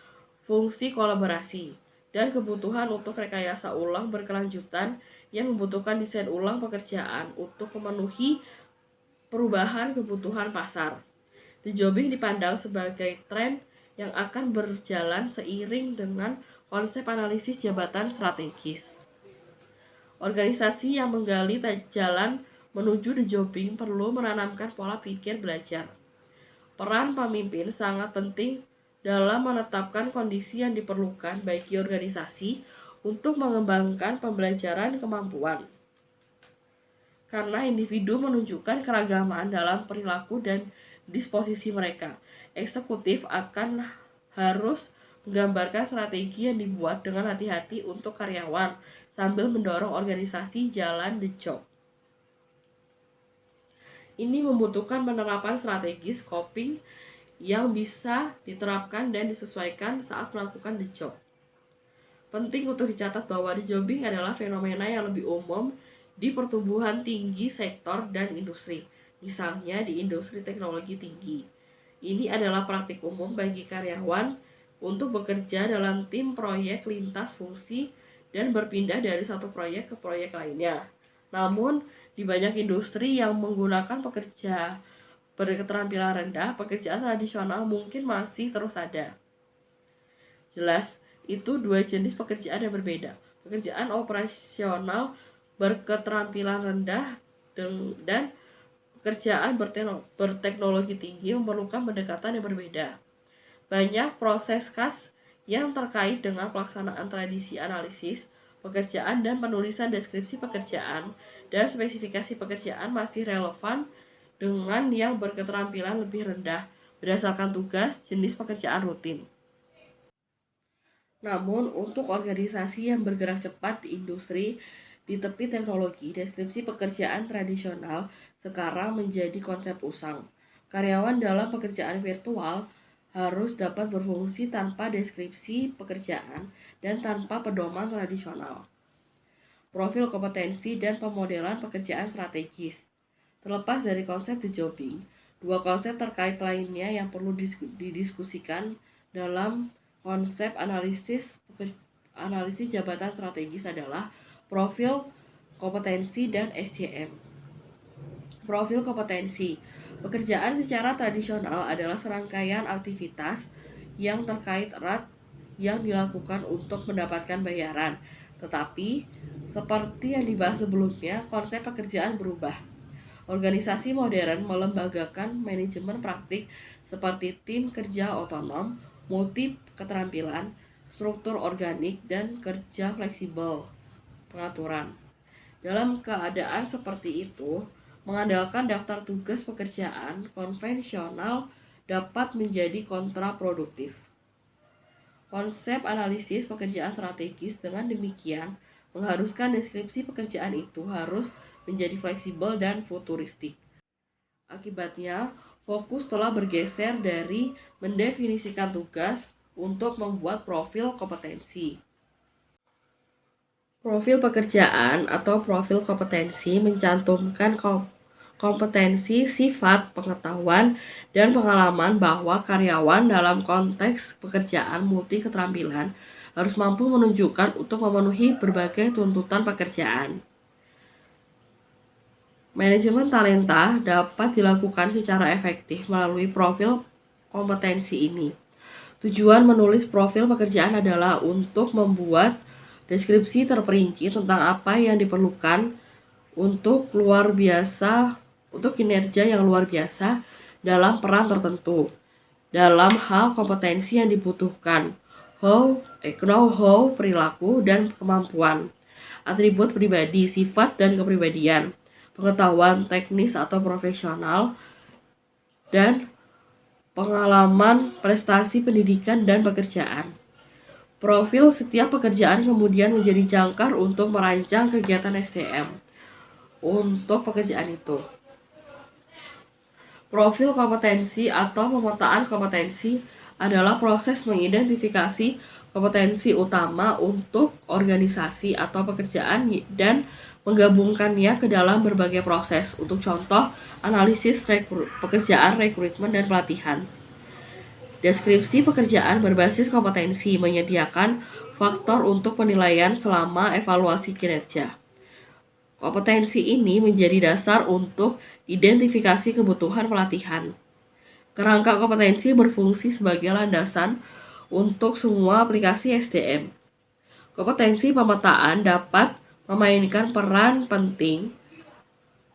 fungsi kolaborasi, dan kebutuhan untuk rekayasa ulang berkelanjutan yang membutuhkan desain ulang pekerjaan untuk memenuhi perubahan kebutuhan pasar. The jobbing dipandang sebagai tren yang akan berjalan seiring dengan konsep analisis jabatan strategis. Organisasi yang menggali jalan menuju the jobbing perlu menanamkan pola pikir belajar. Peran pemimpin sangat penting dalam menetapkan kondisi yang diperlukan bagi organisasi untuk mengembangkan pembelajaran kemampuan. Karena individu menunjukkan keragaman dalam perilaku dan disposisi mereka, eksekutif akan harus menggambarkan strategi yang dibuat dengan hati-hati untuk karyawan sambil mendorong organisasi jalan the job. Ini membutuhkan penerapan strategi scoping yang bisa diterapkan dan disesuaikan saat melakukan the job. Penting untuk dicatat bahwa the jobbing adalah fenomena yang lebih umum di pertumbuhan tinggi sektor dan industri, misalnya di industri teknologi tinggi. Ini adalah praktik umum bagi karyawan untuk bekerja dalam tim proyek lintas fungsi dan berpindah dari satu proyek ke proyek lainnya. Namun, di banyak industri yang menggunakan pekerja berketerampilan rendah, pekerjaan tradisional mungkin masih terus ada. Jelas, itu dua jenis pekerjaan yang berbeda. Pekerjaan operasional berketerampilan rendah dan pekerjaan berteknologi tinggi memerlukan pendekatan yang berbeda. Banyak proses khas yang terkait dengan pelaksanaan tradisi analisis pekerjaan dan penulisan deskripsi pekerjaan dan spesifikasi pekerjaan masih relevan dengan yang berketerampilan lebih rendah berdasarkan tugas jenis pekerjaan rutin. Namun, untuk organisasi yang bergerak cepat di industri di tepi teknologi, deskripsi pekerjaan tradisional sekarang menjadi konsep usang. Karyawan dalam pekerjaan virtual harus dapat berfungsi tanpa deskripsi pekerjaan dan tanpa pedoman tradisional. Profil kompetensi dan pemodelan pekerjaan strategis. Terlepas dari konsep the jobbing, dua konsep terkait lainnya yang perlu didiskusikan dalam konsep analisis jabatan strategis adalah profil kompetensi dan SCM. Profil kompetensi. Pekerjaan secara tradisional adalah serangkaian aktivitas yang terkait erat yang dilakukan untuk mendapatkan bayaran. Tetapi, seperti yang dibahas sebelumnya, konsep pekerjaan berubah. Organisasi modern melembagakan manajemen praktik seperti tim kerja otonom, multi keterampilan, struktur organik, dan kerja fleksibel pengaturan. Dalam keadaan seperti itu, mengandalkan daftar tugas pekerjaan konvensional dapat menjadi kontraproduktif. Konsep analisis pekerjaan strategis dengan demikian mengharuskan deskripsi pekerjaan itu harus menjadi fleksibel dan futuristik. Akibatnya, fokus telah bergeser dari mendefinisikan tugas untuk membuat profil kompetensi. Profil pekerjaan atau profil kompetensi mencantumkan kompetensi, sifat, pengetahuan, dan pengalaman bahwa karyawan dalam konteks pekerjaan multi keterampilan harus mampu menunjukkan untuk memenuhi berbagai tuntutan pekerjaan. Manajemen talenta dapat dilakukan secara efektif melalui profil kompetensi ini. Tujuan menulis profil pekerjaan adalah untuk membuat deskripsi terperinci tentang apa yang diperlukan untuk kinerja yang luar biasa dalam peran tertentu. Dalam hal kompetensi yang dibutuhkan, know-how, perilaku, dan kemampuan, atribut pribadi, sifat dan kepribadian, pengetahuan teknis atau profesional, dan pengalaman, prestasi, pendidikan, dan pekerjaan. Profil setiap pekerjaan kemudian menjadi jangkar untuk merancang kegiatan SDM untuk pekerjaan itu. Profil kompetensi atau pemetaan kompetensi adalah proses mengidentifikasi kompetensi utama untuk organisasi atau pekerjaan dan menggabungkannya ke dalam berbagai proses. Untuk contoh, analisis pekerjaan, rekrutmen, dan pelatihan. Deskripsi pekerjaan berbasis kompetensi menyediakan faktor untuk penilaian selama evaluasi kinerja. Kompetensi ini menjadi dasar untuk identifikasi kebutuhan pelatihan. Kerangka kompetensi berfungsi sebagai landasan untuk semua aplikasi SDM. Kompetensi pemetaan dapat memainkan peran penting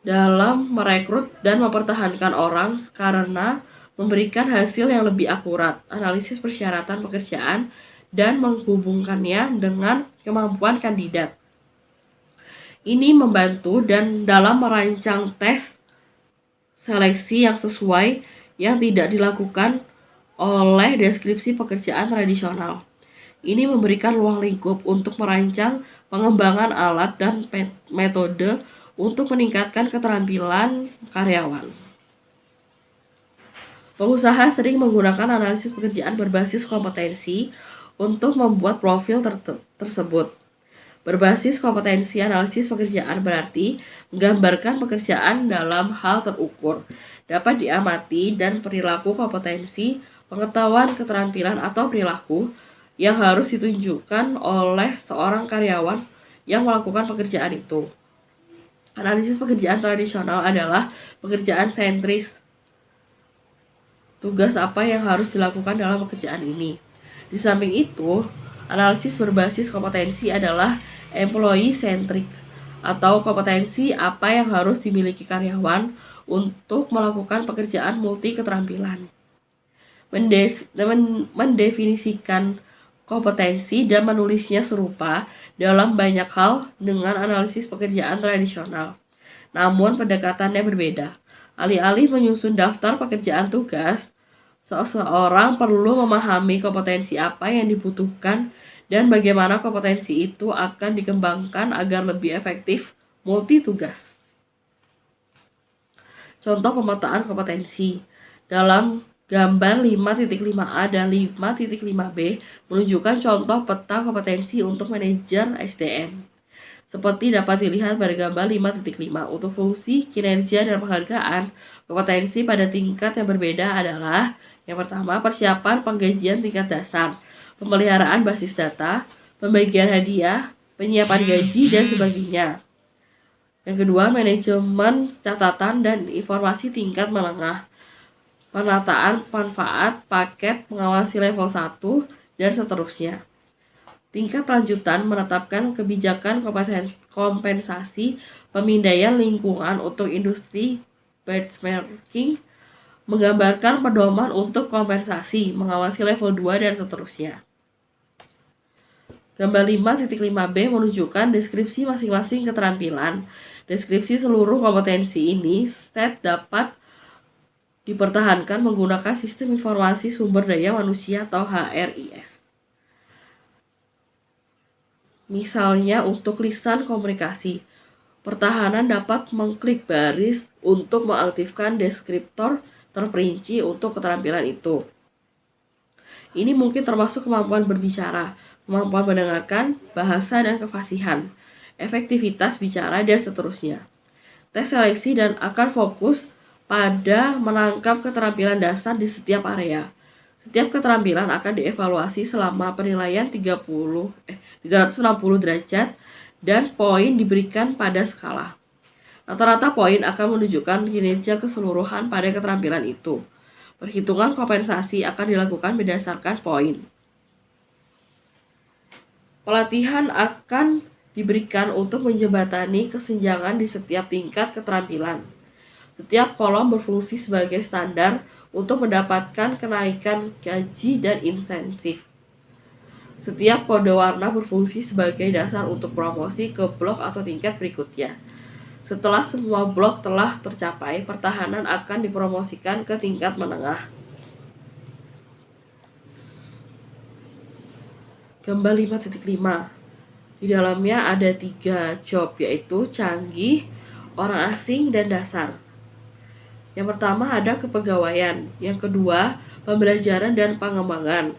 dalam merekrut dan mempertahankan orang karena memberikan hasil yang lebih akurat, analisis persyaratan pekerjaan, dan menghubungkannya dengan kemampuan kandidat. Ini membantu dan dalam merancang tes seleksi yang sesuai yang tidak dilakukan oleh deskripsi pekerjaan tradisional. Ini memberikan ruang lingkup untuk merancang pengembangan alat dan metode untuk meningkatkan keterampilan karyawan. Pengusaha sering menggunakan analisis pekerjaan berbasis kompetensi untuk membuat profil tersebut. Berbasis kompetensi analisis pekerjaan berarti menggambarkan pekerjaan dalam hal terukur, dapat diamati, dan perilaku kompetensi, pengetahuan, keterampilan, atau perilaku yang harus ditunjukkan oleh seorang karyawan yang melakukan pekerjaan itu. Analisis pekerjaan tradisional adalah pekerjaan sentris. Tugas apa yang harus dilakukan dalam pekerjaan ini? Di samping itu, analisis berbasis kompetensi adalah employee centric atau kompetensi apa yang harus dimiliki karyawan untuk melakukan pekerjaan multi keterampilan. Mendefinisikan kompetensi dan menulisnya serupa dalam banyak hal dengan analisis pekerjaan tradisional. Namun pendekatannya berbeda. Alih-alih menyusun daftar pekerjaan tugas, seseorang perlu memahami kompetensi apa yang dibutuhkan dan bagaimana kompetensi itu akan dikembangkan agar lebih efektif multi tugas. Contoh pemetaan kompetensi dalam gambar 5.5a dan 5.5b menunjukkan contoh peta kompetensi untuk manajer SDM. Seperti dapat dilihat pada gambar 5.5, untuk fungsi, kinerja, dan penghargaan, kompetensi pada tingkat yang berbeda adalah: yang pertama, persiapan penggajian tingkat dasar, pemeliharaan basis data, pembagian hadiah, penyiapan gaji, dan sebagainya. Yang kedua, manajemen catatan dan informasi tingkat menengah, penataan manfaat, paket, mengawasi level 1, dan seterusnya. Tingkat lanjutan menetapkan kebijakan kompensasi pemindaian lingkungan untuk industri benchmarking, menggambarkan pedoman untuk kompensasi, mengawasi level 2, dan seterusnya. Gambar 5.5b menunjukkan deskripsi masing-masing keterampilan. Deskripsi seluruh kompetensi ini set dapat dipertahankan menggunakan sistem informasi sumber daya manusia atau HRIS. Misalnya untuk lisan komunikasi, pertahanan dapat mengklik baris untuk mengaktifkan deskriptor terperinci untuk keterampilan itu. Ini mungkin termasuk kemampuan berbicara, kemampuan mendengarkan, bahasa dan kefasihan, efektivitas bicara, dan seterusnya. Tes seleksi dan akan fokus pada menangkap keterampilan dasar di setiap area. Setiap keterampilan akan dievaluasi selama penilaian 360 derajat dan poin diberikan pada skala. Rata-rata poin akan menunjukkan kinerja keseluruhan pada keterampilan itu. Perhitungan kompensasi akan dilakukan berdasarkan poin. Pelatihan akan diberikan untuk menjembatani kesenjangan di setiap tingkat keterampilan. Setiap kolom berfungsi sebagai standar untuk mendapatkan kenaikan gaji dan insentif. Setiap kode warna berfungsi sebagai dasar untuk promosi ke blok atau tingkat berikutnya. Setelah semua blok telah tercapai, pertahanan akan dipromosikan ke tingkat menengah. Gambar 5.5. Di dalamnya ada 3 job, yaitu canggih, orang asing, dan dasar. Yang pertama ada kepegawaian, yang kedua pembelajaran dan pengembangan,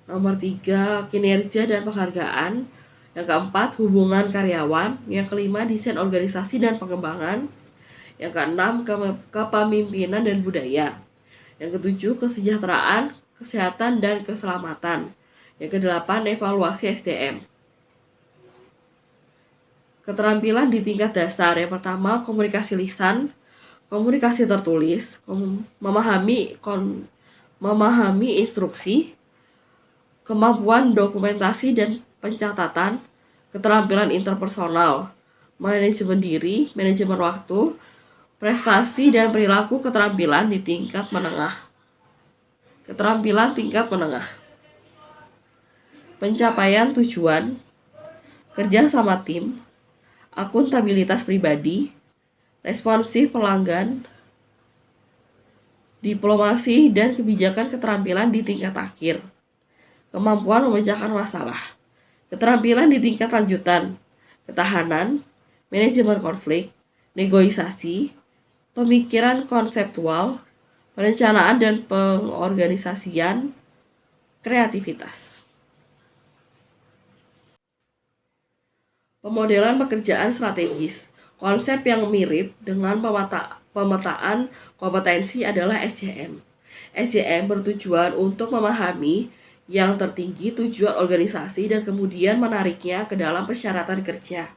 nomor 3 kinerja dan penghargaan, yang keempat hubungan karyawan, yang kelima desain organisasi dan pengembangan, yang keenam kepemimpinan dan budaya, yang ketujuh kesejahteraan, kesehatan dan keselamatan, yang kedelapan evaluasi SDM. Keterampilan di tingkat dasar, yang pertama komunikasi lisan, komunikasi tertulis, memahami instruksi, kemampuan dokumentasi dan pencatatan, keterampilan interpersonal, manajemen diri, manajemen waktu, prestasi dan perilaku. Keterampilan di tingkat menengah. Keterampilan tingkat menengah. Pencapaian tujuan, kerja sama tim, akuntabilitas pribadi, responsif pelanggan, diplomasi dan kebijakan. Keterampilan di tingkat akhir, kemampuan memecahkan masalah. Keterampilan di tingkat lanjutan, ketahanan, manajemen konflik, negosiasi, pemikiran konseptual, perencanaan dan pengorganisasian, kreativitas. Pemodelan pekerjaan strategis. Konsep yang mirip dengan pemetaan kompetensi adalah SCM. SCM bertujuan untuk memahami yang tertinggi tujuan organisasi dan kemudian menariknya ke dalam persyaratan kerja.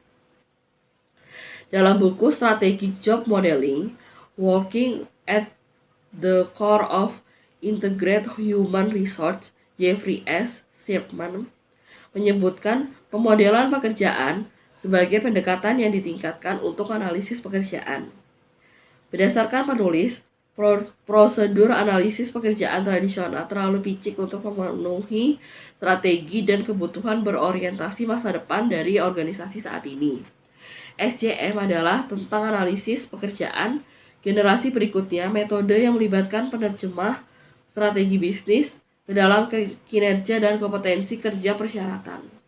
Dalam buku Strategic Job Modeling, Working at the Core of Integrated Human Resource, Jeffrey S. Sirman menyebutkan pemodelan pekerjaan sebagai pendekatan yang ditingkatkan untuk analisis pekerjaan. Berdasarkan penulis, prosedur analisis pekerjaan tradisional terlalu picik untuk memenuhi strategi dan kebutuhan berorientasi masa depan dari organisasi saat ini. SCM adalah tentang analisis pekerjaan generasi berikutnya, metode yang melibatkan penerjemah strategi bisnis ke dalam kinerja dan kompetensi kerja persyaratan.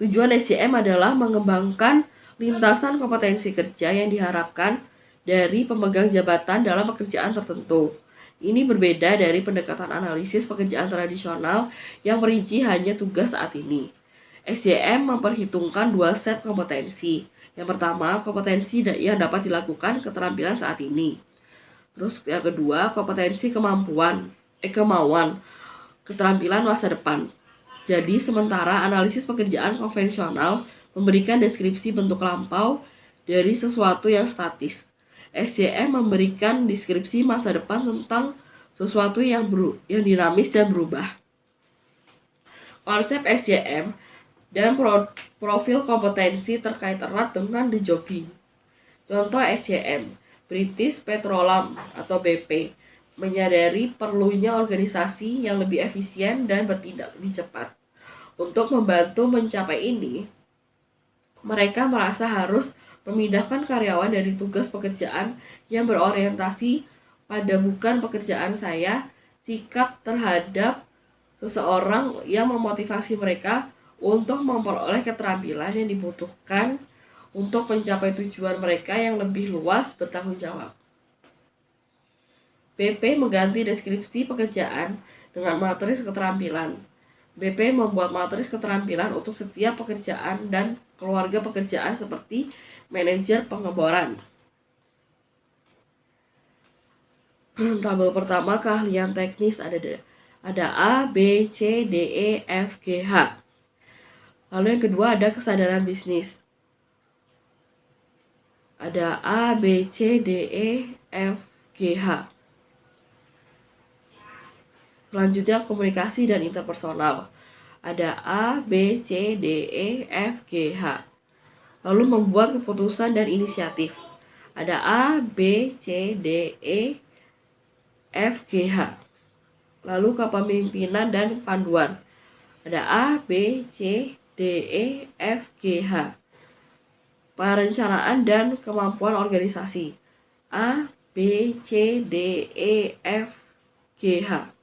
Tujuan SJM adalah mengembangkan lintasan kompetensi kerja yang diharapkan dari pemegang jabatan dalam pekerjaan tertentu. Ini berbeda dari pendekatan analisis pekerjaan tradisional yang merinci hanya tugas saat ini. SJM memperhitungkan dua set kompetensi. Yang pertama, kompetensi yang dapat dilakukan keterampilan saat ini. Terus yang kedua, kompetensi kemauan, keterampilan masa depan. Jadi, sementara analisis pekerjaan konvensional memberikan deskripsi bentuk lampau dari sesuatu yang statis. SJM memberikan deskripsi masa depan tentang sesuatu yang dinamis dan berubah. Konsep SJM dan profil kompetensi terkait erat dengan the jobbing. Contoh SJM, British Petroleum atau BP, menyadari perlunya organisasi yang lebih efisien dan bertindak lebih cepat. Untuk membantu mencapai ini, mereka merasa harus memindahkan karyawan dari tugas pekerjaan yang berorientasi pada bukan pekerjaan saya, sikap terhadap seseorang yang memotivasi mereka untuk memperoleh keterampilan yang dibutuhkan untuk mencapai tujuan mereka yang lebih luas bertanggung jawab. BP mengganti deskripsi pekerjaan dengan matris keterampilan. BP membuat matris keterampilan untuk setiap pekerjaan dan keluarga pekerjaan seperti manajer pengeboran. Tabel pertama, keahlian teknis ada A, B, C, D, E, F, G, H. Lalu yang kedua ada kesadaran bisnis. Ada A, B, C, D, E, F, G, H. Selanjutnya komunikasi dan interpersonal. Ada A, B, C, D, E, F, G, H. Lalu membuat keputusan dan inisiatif. Ada A, B, C, D, E, F, G, H. Lalu kepemimpinan dan panduan. Ada A, B, C, D, E, F, G, H. Perencanaan dan kemampuan organisasi. A, B, C, D, E, F, G, H.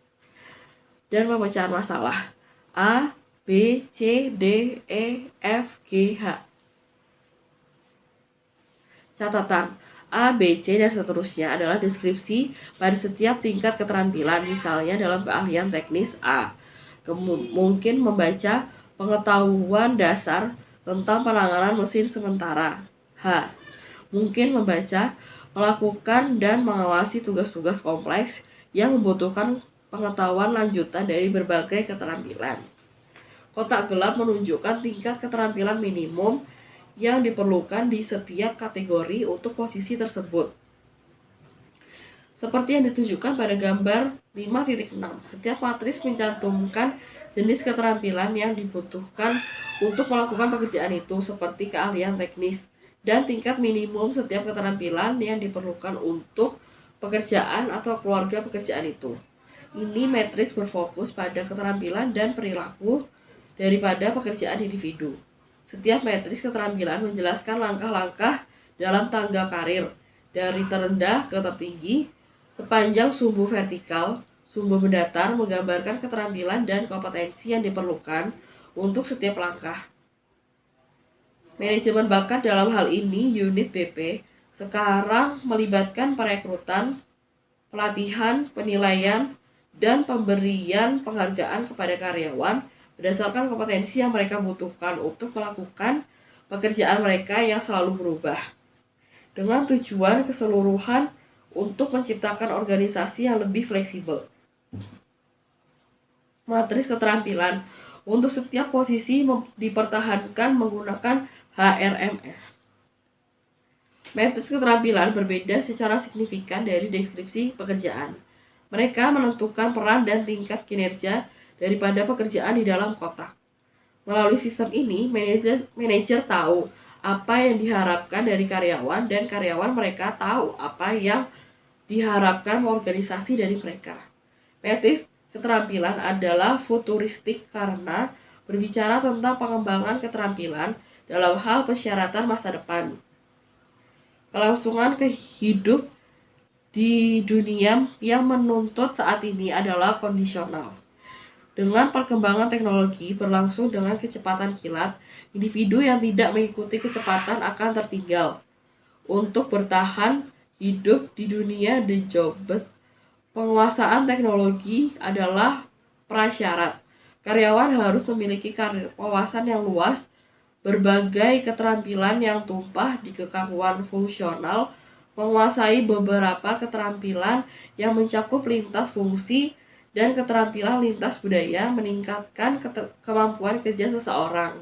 Dan pemecahan masalah. A, B, C, D, E, F, G, H. Catatan. A, B, C, dan seterusnya adalah deskripsi pada setiap tingkat keterampilan. Misalnya dalam keahlian teknis A, mungkin membaca pengetahuan dasar tentang penanganan mesin sementara. H, mungkin membaca, melakukan, dan mengawasi tugas-tugas kompleks yang membutuhkan pengetahuan lanjutan dari berbagai keterampilan. Kotak gelap menunjukkan tingkat keterampilan minimum yang diperlukan di setiap kategori untuk posisi tersebut. Seperti yang ditunjukkan pada gambar 5.6, setiap matris mencantumkan jenis keterampilan yang dibutuhkan untuk melakukan pekerjaan itu, seperti keahlian teknis, dan tingkat minimum setiap keterampilan yang diperlukan untuk pekerjaan atau keluarga pekerjaan itu. Ini matriks berfokus pada keterampilan dan perilaku daripada pekerjaan individu. Setiap matriks keterampilan menjelaskan langkah-langkah dalam tangga karir, dari terendah ke tertinggi, sepanjang sumbu vertikal. Sumbu mendatar menggambarkan keterampilan dan kompetensi yang diperlukan untuk setiap langkah. Manajemen bakat dalam hal ini, unit BP, sekarang melibatkan perekrutan, pelatihan, penilaian, dan pemberian penghargaan kepada karyawan berdasarkan kompetensi yang mereka butuhkan untuk melakukan pekerjaan mereka yang selalu berubah, dengan tujuan keseluruhan untuk menciptakan organisasi yang lebih fleksibel. Matris keterampilan untuk setiap posisi dipertahankan menggunakan HRMS. Matriks keterampilan berbeda secara signifikan dari deskripsi pekerjaan. Mereka menentukan peran dan tingkat kinerja daripada pekerjaan di dalam kotak. Melalui sistem ini, manajer tahu apa yang diharapkan dari karyawan dan karyawan mereka tahu apa yang diharapkan organisasi dari mereka. Matriks keterampilan adalah futuristik karena berbicara tentang pengembangan keterampilan dalam hal persyaratan masa depan. Kelangsungan hidup di dunia yang menuntut saat ini adalah kondisional. Dengan perkembangan teknologi berlangsung dengan kecepatan kilat, individu yang tidak mengikuti kecepatan akan tertinggal. Untuk bertahan hidup di dunia the job, penguasaan teknologi adalah prasyarat. Karyawan harus memiliki wawasan yang luas, berbagai keterampilan yang tumpah di kekakuan fungsional, menguasai beberapa keterampilan yang mencakup lintas fungsi, dan keterampilan lintas budaya meningkatkan kemampuan kerja seseorang.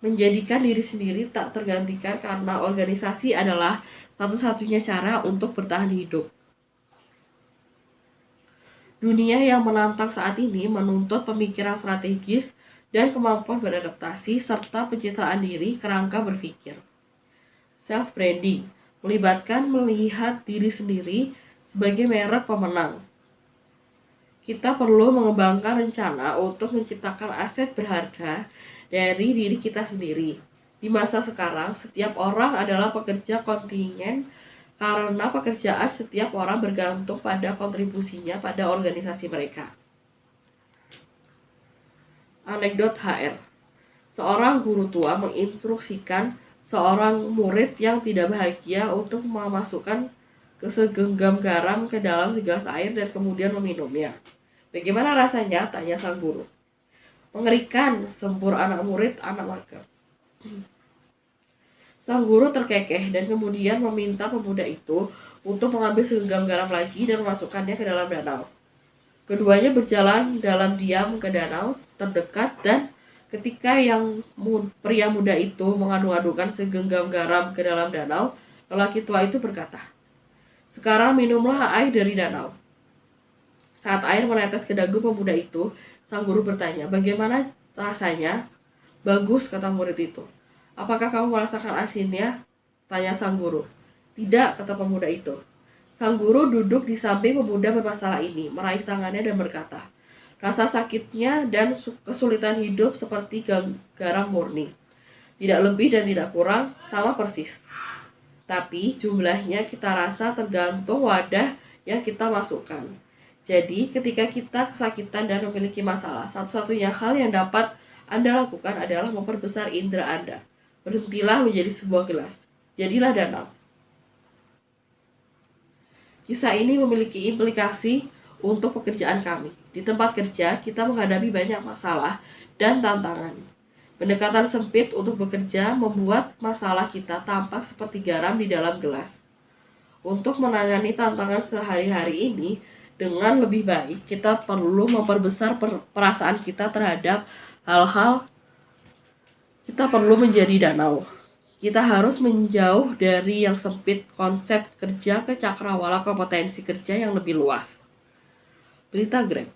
Menjadikan diri sendiri tak tergantikan karena organisasi adalah satu-satunya cara untuk bertahan hidup. Dunia yang menantang saat ini menuntut pemikiran strategis dan kemampuan beradaptasi serta pencitraan diri kerangka berpikir. Self-branding melibatkan melihat diri sendiri sebagai merek pemenang. Kita perlu mengembangkan rencana untuk menciptakan aset berharga dari diri kita sendiri. Di masa sekarang, setiap orang adalah pekerja kontingen karena pekerjaan setiap orang bergantung pada kontribusinya pada organisasi mereka. Anekdot HR. Seorang guru tua menginstruksikan seorang murid yang tidak bahagia untuk memasukkan segenggam garam ke dalam segelas air dan kemudian meminumnya. "Bagaimana rasanya?" tanya sang guru. "Mengerikan," sembur anak murid anak magang. Sang guru terkekeh dan kemudian meminta pemuda itu untuk mengambil segenggam garam lagi dan memasukkannya ke dalam danau. Keduanya berjalan dalam diam ke danau terdekat dan ketika pria muda itu mengadu-adukan segenggam garam ke dalam danau, lelaki tua itu berkata, "Sekarang minumlah air dari danau." Saat air menetes ke dagu pemuda itu, sang guru bertanya, "Bagaimana rasanya?" "Bagus," kata murid itu. "Apakah kamu merasakan asinnya?" tanya sang guru. "Tidak," kata pemuda itu. Sang guru duduk di samping pemuda bermasalah ini, meraih tangannya dan berkata, "Rasa sakitnya dan kesulitan hidup seperti garam murni. Tidak lebih dan tidak kurang, sama persis. Tapi jumlahnya kita rasa tergantung wadah yang kita masukkan. Jadi ketika kita kesakitan dan memiliki masalah, satu-satunya hal yang dapat Anda lakukan adalah memperbesar indera Anda. Berhentilah menjadi sebuah gelas. Jadilah danau." Kisah ini memiliki implikasi untuk pekerjaan kami. Di tempat kerja, kita menghadapi banyak masalah dan tantangan. Pendekatan sempit untuk bekerja membuat masalah kita tampak seperti garam di dalam gelas. Untuk menangani tantangan sehari-hari ini dengan lebih baik, kita perlu memperbesar perasaan kita terhadap hal-hal. Kita perlu menjadi danau. Kita harus menjauh dari yang sempit konsep kerja ke cakrawala kompetensi kerja yang lebih luas. Berita Grab.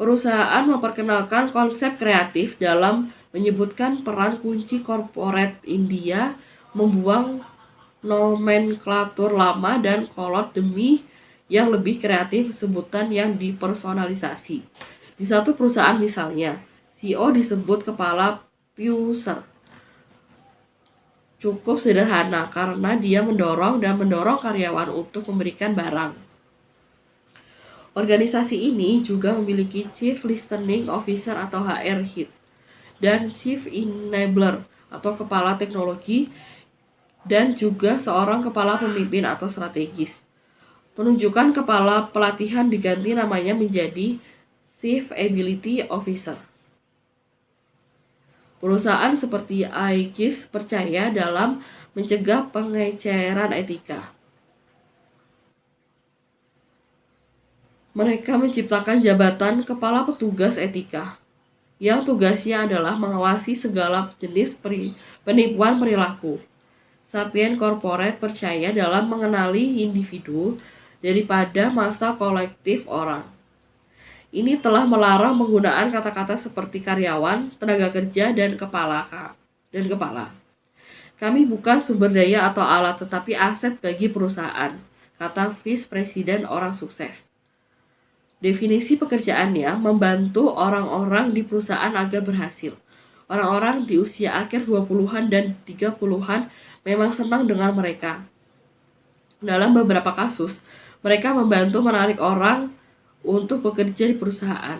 Perusahaan memperkenalkan konsep kreatif dalam menyebutkan peran kunci korporat India membuang nomenklatur lama dan kolot demi yang lebih kreatif sebutan yang dipersonalisasi. Di satu perusahaan misalnya, CEO disebut kepala user. Cukup sederhana karena dia mendorong karyawan untuk memberikan barang. Organisasi ini juga memiliki Chief Listening Officer atau HR Head dan Chief Enabler atau kepala teknologi dan juga seorang kepala pemimpin atau strategis. Penunjukan kepala pelatihan diganti namanya menjadi Chief Ability Officer. Perusahaan seperti iKIS percaya dalam mencegah pengeceran etika. Mereka menciptakan jabatan kepala petugas etika, yang tugasnya adalah mengawasi segala jenis penipuan perilaku. Sapien Corporate percaya dalam mengenali individu daripada massa kolektif orang. Ini telah melarang penggunaan kata-kata seperti karyawan, tenaga kerja, dan kepala. "Kami bukan sumber daya atau alat, tetapi aset bagi perusahaan," kata Vice President orang sukses. Definisi pekerjaannya membantu orang-orang di perusahaan agar berhasil. Orang-orang di usia akhir 20-an dan 30-an memang senang dengan mereka. Dalam beberapa kasus, mereka membantu menarik orang untuk bekerja di perusahaan.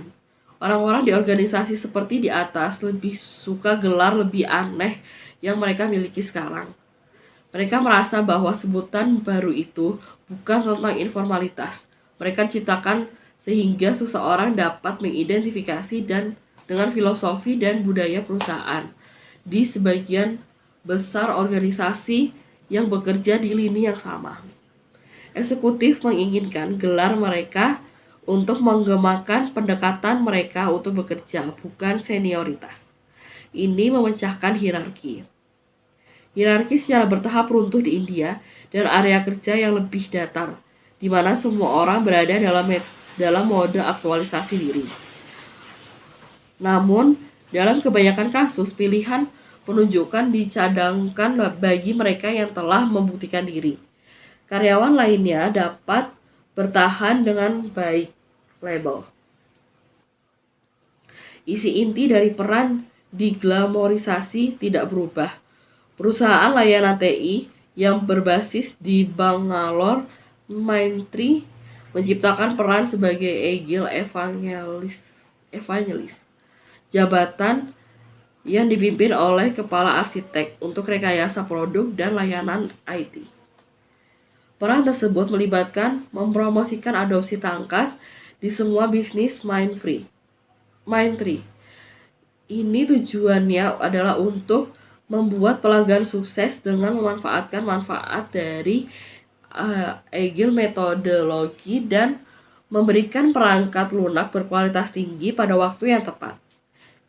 Orang-orang di organisasi seperti di atas lebih suka gelar lebih aneh yang mereka miliki sekarang. Mereka merasa bahwa sebutan baru itu bukan tentang informalitas. Mereka ciptakan sehingga seseorang dapat mengidentifikasi dan dengan filosofi dan budaya perusahaan di sebagian besar organisasi yang bekerja di lini yang sama. Eksekutif menginginkan gelar mereka untuk menggemakan pendekatan mereka untuk bekerja, bukan senioritas. Ini memecahkan hierarki. Hierarki secara bertahap runtuh di India dan area kerja yang lebih datar, di mana semua orang berada dalam mode aktualisasi diri. Namun, dalam kebanyakan kasus, pilihan penunjukan dicadangkan bagi mereka yang telah membuktikan diri. Karyawan lainnya dapat bertahan dengan baik. Label. Isi inti dari peran diglamorisasi tidak berubah. Perusahaan layanan TI yang berbasis di Bangalore, Mindtree, menciptakan peran sebagai agile evangelis, jabatan yang dipimpin oleh kepala arsitek untuk rekayasa produk dan layanan IT. Peran tersebut melibatkan mempromosikan adopsi tangkas di semua bisnis Mindtree. Ini tujuannya adalah untuk membuat pelanggan sukses dengan memanfaatkan manfaat dari agile metodologi dan memberikan perangkat lunak berkualitas tinggi pada waktu yang tepat.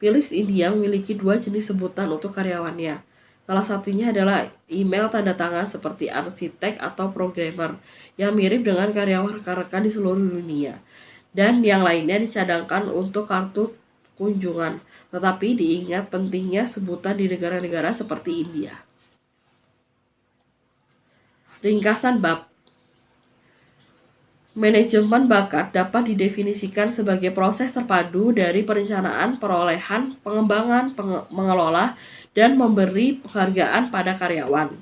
Philips India memiliki 2 jenis sebutan untuk karyawannya. Salah satunya adalah email tanda tangan seperti arsitek atau programmer yang mirip dengan karyawan rekan-rekan di seluruh dunia. Dan yang lainnya dicadangkan untuk kartu kunjungan, tetapi diingat pentingnya sebutan di negara-negara seperti India. Ringkasan bab. Manajemen bakat dapat didefinisikan sebagai proses terpadu dari perencanaan, perolehan, pengembangan, mengelola, dan memberi penghargaan pada karyawan.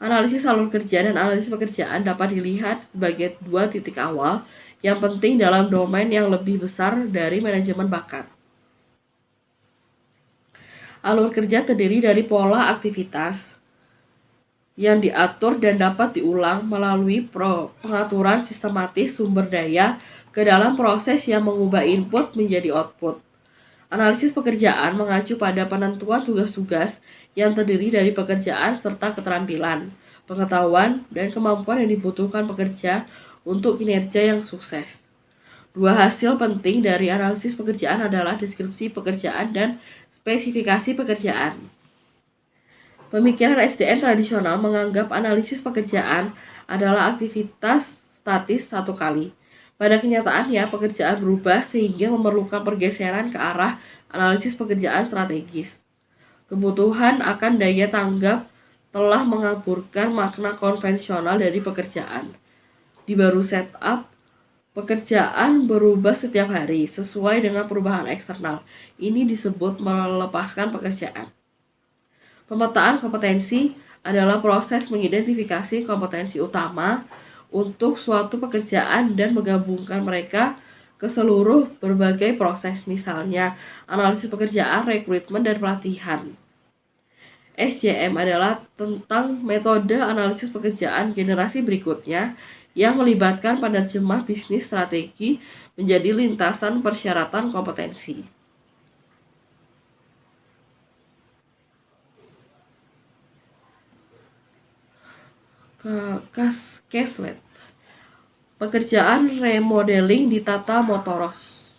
Analisis alur kerja dan analisis pekerjaan dapat dilihat sebagai 2 titik awal yang penting dalam domain yang lebih besar dari manajemen bakat. Alur kerja terdiri dari pola aktivitas yang diatur dan dapat diulang melalui pengaturan sistematis sumber daya ke dalam proses yang mengubah input menjadi output. Analisis pekerjaan mengacu pada penentuan tugas-tugas yang terdiri dari pekerjaan serta keterampilan, pengetahuan, dan kemampuan yang dibutuhkan pekerja untuk kinerja yang sukses. 2 hasil penting dari analisis pekerjaan adalah deskripsi pekerjaan dan spesifikasi pekerjaan. Pemikiran SDM tradisional menganggap analisis pekerjaan adalah aktivitas statis satu kali. Pada kenyataannya, pekerjaan berubah sehingga memerlukan pergeseran ke arah analisis pekerjaan strategis. Kebutuhan akan daya tanggap telah mengaburkan makna konvensional dari pekerjaan. Di baru setup, pekerjaan berubah setiap hari sesuai dengan perubahan eksternal. Ini disebut melepaskan pekerjaan. Pemetaan kompetensi adalah proses mengidentifikasi kompetensi utama untuk suatu pekerjaan dan menggabungkan mereka ke seluruh berbagai proses, misalnya analisis pekerjaan, rekrutmen, dan pelatihan. SJM adalah tentang metode analisis pekerjaan generasi berikutnya yang melibatkan penerjemah bisnis strategi menjadi lintasan persyaratan kompetensi. Caslet. Pekerjaan remodeling di Tata Motors.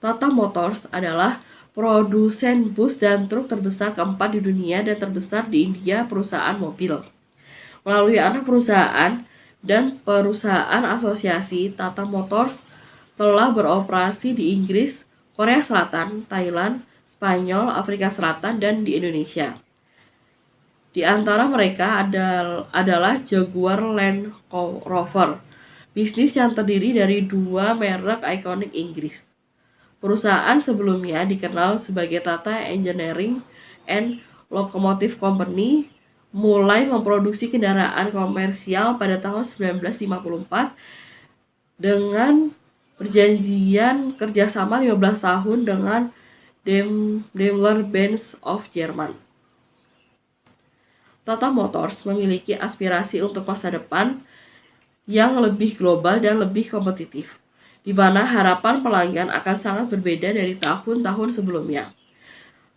Tata Motors adalah produsen bus dan truk terbesar keempat di dunia dan terbesar di India perusahaan mobil. Melalui anak perusahaan dan perusahaan asosiasi, Tata Motors telah beroperasi di Inggris, Korea Selatan, Thailand, Spanyol, Afrika Selatan, dan di Indonesia. Di antara mereka adalah Jaguar Land Rover, bisnis yang terdiri dari 2 merek ikonik Inggris. Perusahaan sebelumnya dikenal sebagai Tata Engineering and Locomotive Company mulai memproduksi kendaraan komersial pada tahun 1954 dengan perjanjian kerjasama 15 tahun dengan Daimler-Benz of Jerman. Tata Motors memiliki aspirasi untuk masa depan yang lebih global dan lebih kompetitif, di mana harapan pelanggan akan sangat berbeda dari tahun-tahun sebelumnya.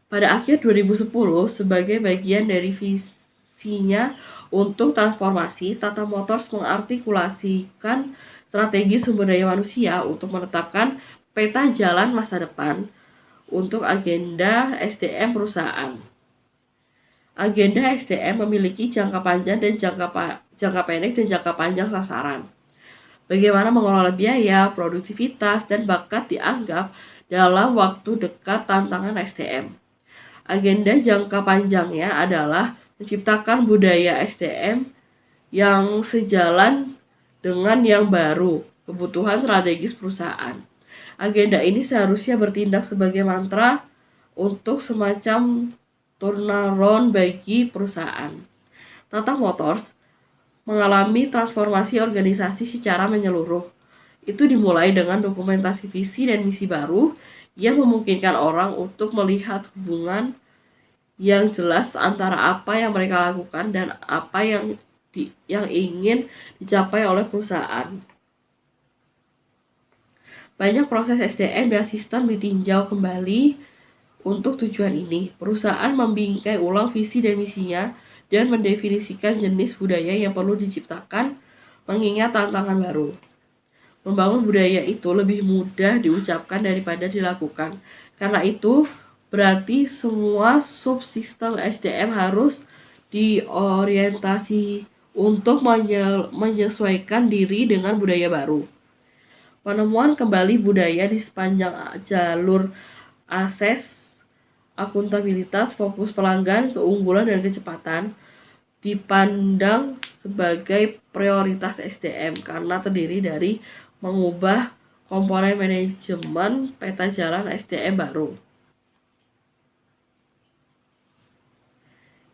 Pada akhir 2010, sebagai bagian dari visinya untuk transformasi, Tata Motors mengartikulasikan strategi sumber daya manusia untuk menetapkan peta jalan masa depan untuk agenda SDM perusahaan. Agenda SDM memiliki jangka panjang dan jangka pendek dan jangka panjang sasaran. Bagaimana mengelola biaya, produktivitas, dan bakat dianggap dalam waktu dekat tantangan SDM. Agenda jangka panjangnya adalah menciptakan budaya SDM yang sejalan dengan yang baru, kebutuhan strategis perusahaan. Agenda ini seharusnya bertindak sebagai mantra untuk semacam turnaround bagi perusahaan. Tata Motors mengalami transformasi organisasi secara menyeluruh. Itu dimulai dengan dokumentasi visi dan misi baru yang memungkinkan orang untuk melihat hubungan yang jelas antara apa yang mereka lakukan dan apa yang ingin dicapai oleh perusahaan. Banyak proses SDM dan sistem ditinjau kembali untuk tujuan ini. Perusahaan membingkai ulang visi dan misinya dan mendefinisikan jenis budaya yang perlu diciptakan mengingat tantangan baru. Membangun budaya itu lebih mudah diucapkan daripada dilakukan. Karena itu, berarti semua subsistem SDM harus diorientasi untuk menyesuaikan diri dengan budaya baru. Penemuan kembali budaya di sepanjang jalur akses, akuntabilitas, fokus pelanggan, keunggulan, dan kecepatan dipandang sebagai prioritas SDM karena terdiri dari mengubah komponen manajemen peta jalan SDM baru.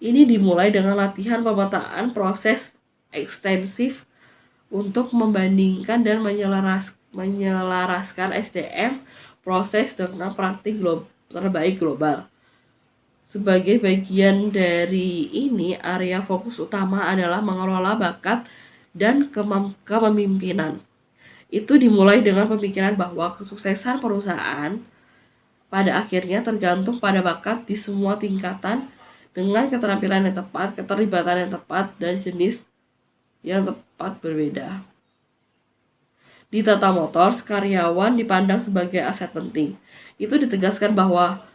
Ini dimulai dengan latihan pemetaan proses ekstensif untuk membandingkan dan menyelaraskan SDM proses dengan praktik terbaik global. Sebagai bagian dari ini, area fokus utama adalah mengelola bakat dan kepemimpinan. Itu dimulai dengan pemikiran bahwa kesuksesan perusahaan pada akhirnya tergantung pada bakat di semua tingkatan dengan keterampilan yang tepat, keterlibatan yang tepat, dan jenis yang tepat berbeda. Di Tata Motors, karyawan dipandang sebagai aset penting. Itu ditegaskan bahwa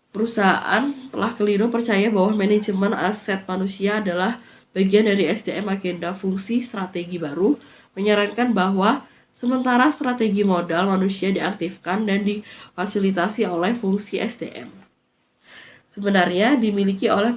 perusahaan telah keliru percaya bahwa manajemen aset manusia adalah bagian dari SDM agenda fungsi strategi baru, menyarankan bahwa sementara strategi modal manusia diaktifkan dan difasilitasi oleh fungsi SDM. Sebenarnya dimiliki oleh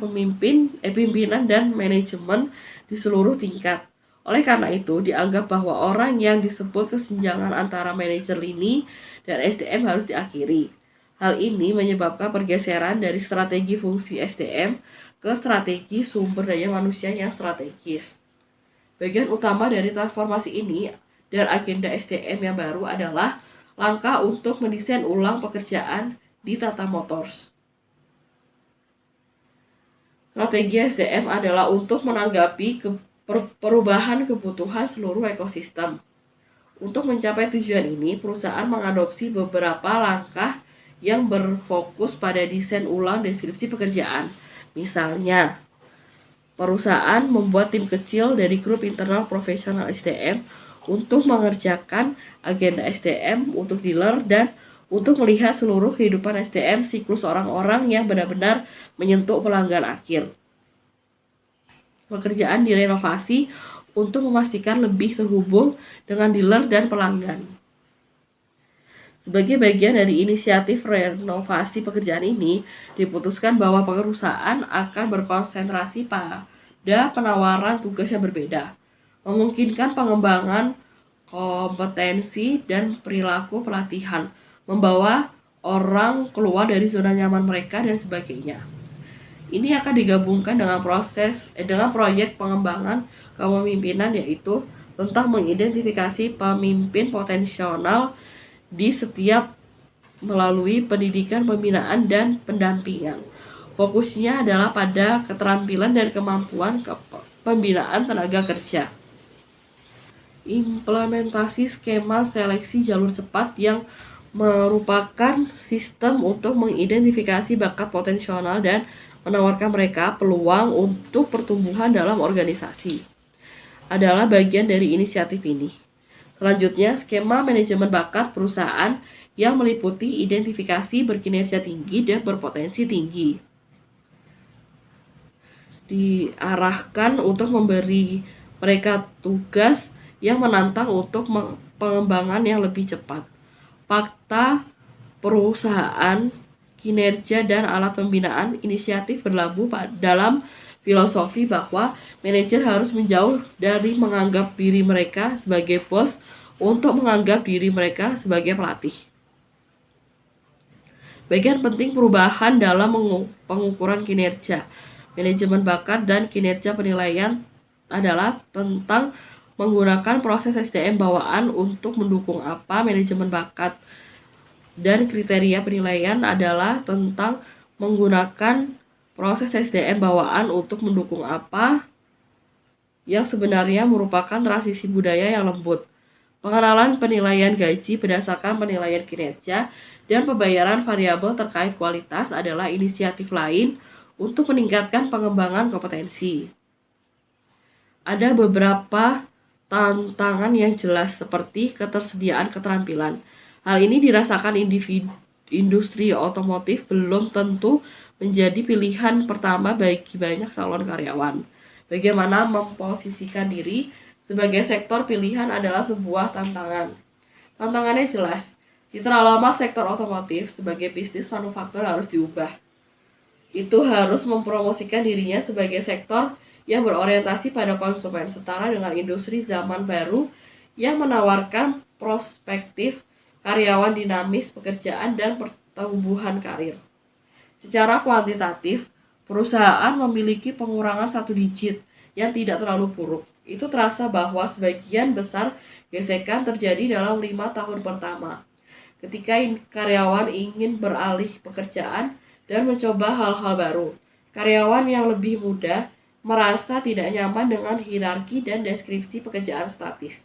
pimpinan dan manajemen di seluruh tingkat. Oleh karena itu, dianggap bahwa orang yang disebut kesenjangan antara manajer lini dan SDM harus diakhiri. Hal ini menyebabkan pergeseran dari strategi fungsi SDM ke strategi sumber daya manusia yang strategis. Bagian utama dari transformasi ini dan agenda SDM yang baru adalah langkah untuk mendesain ulang pekerjaan di Tata Motors. Strategi SDM adalah untuk menanggapi perubahan kebutuhan seluruh ekosistem. Untuk mencapai tujuan ini, perusahaan mengadopsi beberapa langkah yang berfokus pada desain ulang deskripsi pekerjaan. Misalnya, perusahaan membuat tim kecil dari grup internal profesional SDM untuk mengerjakan agenda SDM untuk dealer dan untuk melihat seluruh kehidupan SDM siklus orang-orang yang benar-benar menyentuh pelanggan akhir. Pekerjaan direnovasi untuk memastikan lebih terhubung dengan dealer dan pelanggan. Sebagai bagian dari inisiatif renovasi pekerjaan ini, diputuskan bahwa perusahaan akan berkonsentrasi pada penawaran tugas yang berbeda, memungkinkan pengembangan kompetensi dan perilaku pelatihan, membawa orang keluar dari zona nyaman mereka, dan sebagainya. Ini akan digabungkan dengan dengan proyek pengembangan kepemimpinan, yaitu tentang mengidentifikasi pemimpin potensial di setiap melalui pendidikan, pembinaan, dan pendampingan. Fokusnya adalah pada keterampilan dan kemampuan pembinaan tenaga kerja. Implementasi skema seleksi jalur cepat yang merupakan sistem untuk mengidentifikasi bakat potensial dan menawarkan mereka peluang untuk pertumbuhan dalam organisasi adalah bagian dari inisiatif ini. Selanjutnya, skema manajemen bakat perusahaan yang meliputi identifikasi berkinerja tinggi dan berpotensi tinggi diarahkan untuk memberi mereka tugas yang menantang untuk pengembangan yang lebih cepat. Fakta perusahaan, kinerja, dan alat pembinaan inisiatif berlabuh dalam filosofi bahwa manajer harus menjauh dari menganggap diri mereka sebagai bos untuk menganggap diri mereka sebagai pelatih. Bagian penting perubahan dalam pengukuran kinerja, manajemen bakat, dan kinerja penilaian adalah tentang menggunakan proses SDM bawaan untuk mendukung apa. Manajemen bakat dan kriteria penilaian adalah tentang menggunakan proses SDM bawaan untuk mendukung apa yang sebenarnya merupakan transisi budaya yang lembut. Pengenalan penilaian gaji berdasarkan penilaian kinerja dan pembayaran variabel terkait kualitas adalah inisiatif lain untuk meningkatkan pengembangan kompetensi. Ada beberapa tantangan yang jelas seperti ketersediaan keterampilan. Hal ini dirasakan industri otomotif belum tentu menjadi pilihan pertama bagi banyak calon karyawan. Bagaimana memposisikan diri sebagai sektor pilihan adalah sebuah tantangan. Tantangannya jelas. Citra lama sektor otomotif sebagai bisnis manufaktur harus diubah. Itu harus mempromosikan dirinya sebagai sektor yang berorientasi pada konsumen, setara dengan industri zaman baru yang menawarkan perspektif karyawan dinamis, pekerjaan, dan pertumbuhan karir. Secara kuantitatif, perusahaan memiliki pengurangan 1 digit yang tidak terlalu buruk. Itu terasa bahwa sebagian besar gesekan terjadi dalam 5 tahun pertama, ketika karyawan ingin beralih pekerjaan dan mencoba hal-hal baru. Karyawan yang lebih muda merasa tidak nyaman dengan hierarki dan deskripsi pekerjaan statis.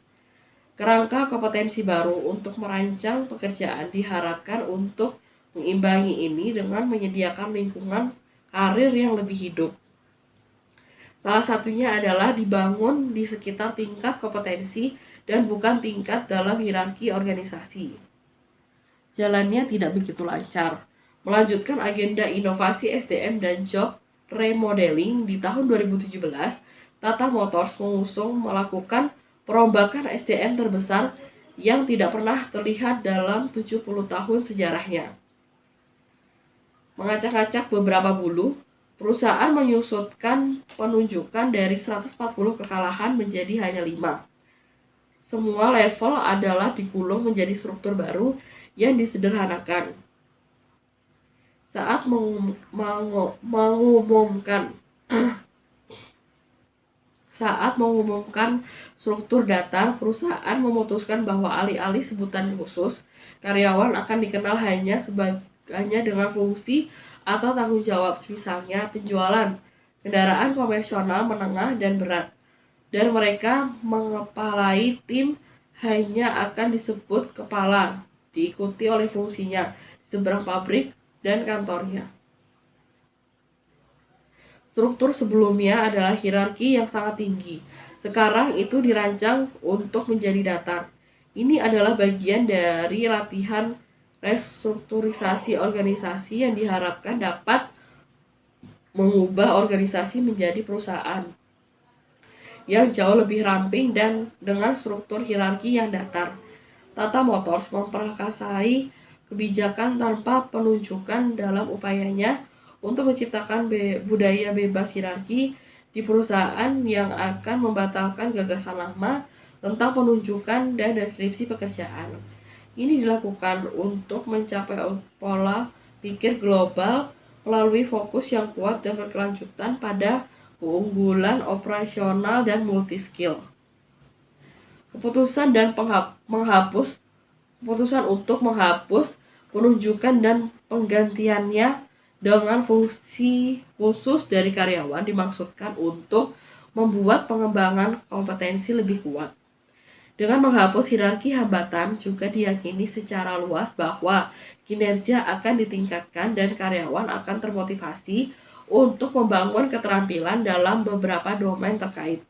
Kerangka kompetensi baru untuk merancang pekerjaan diharapkan untuk mengimbangi ini dengan menyediakan lingkungan karir yang lebih hidup. Salah satunya adalah dibangun di sekitar tingkat kompetensi dan bukan tingkat dalam hierarki organisasi. Jalannya tidak begitu lancar. Melanjutkan agenda inovasi SDM dan job remodeling di tahun 2017, Tata Motors mengusung melakukan perombakan SDM terbesar yang tidak pernah terlihat dalam 70 tahun sejarahnya. Mengacak-acak beberapa bulu, perusahaan menyusutkan penunjukan dari 140 kekalahan menjadi hanya 5. Semua level adalah digulung menjadi struktur baru yang disederhanakan. Saat mengumumkan struktur data, perusahaan memutuskan bahwa alih-alih sebutan khusus, karyawan akan dikenal hanya dengan fungsi atau tanggung jawab, misalnya penjualan kendaraan komersional menengah dan berat, dan mereka mengepalai tim hanya akan disebut kepala, diikuti oleh fungsinya di seberang pabrik dan kantornya. Struktur sebelumnya adalah hierarki yang sangat tinggi. Sekarang itu dirancang untuk menjadi datar. Ini adalah bagian dari latihan restrukturisasi organisasi yang diharapkan dapat mengubah organisasi menjadi perusahaan yang jauh lebih ramping dan dengan struktur hierarki yang datar. Tata Motors memperkasai kebijakan tanpa penunjukan dalam upayanya untuk menciptakan budaya bebas hierarki di perusahaan yang akan membatalkan gagasan lama tentang penunjukan dan deskripsi pekerjaan. Ini dilakukan untuk mencapai pola pikir global melalui fokus yang kuat dan berkelanjutan pada keunggulan operasional dan multi-skill. Keputusan untuk menghapus penunjukan dan penggantiannya dengan fungsi khusus dari karyawan dimaksudkan untuk membuat pengembangan kompetensi lebih kuat. Dengan menghapus hierarki hambatan, juga diyakini secara luas bahwa kinerja akan ditingkatkan dan karyawan akan termotivasi untuk membangun keterampilan dalam beberapa domain terkait.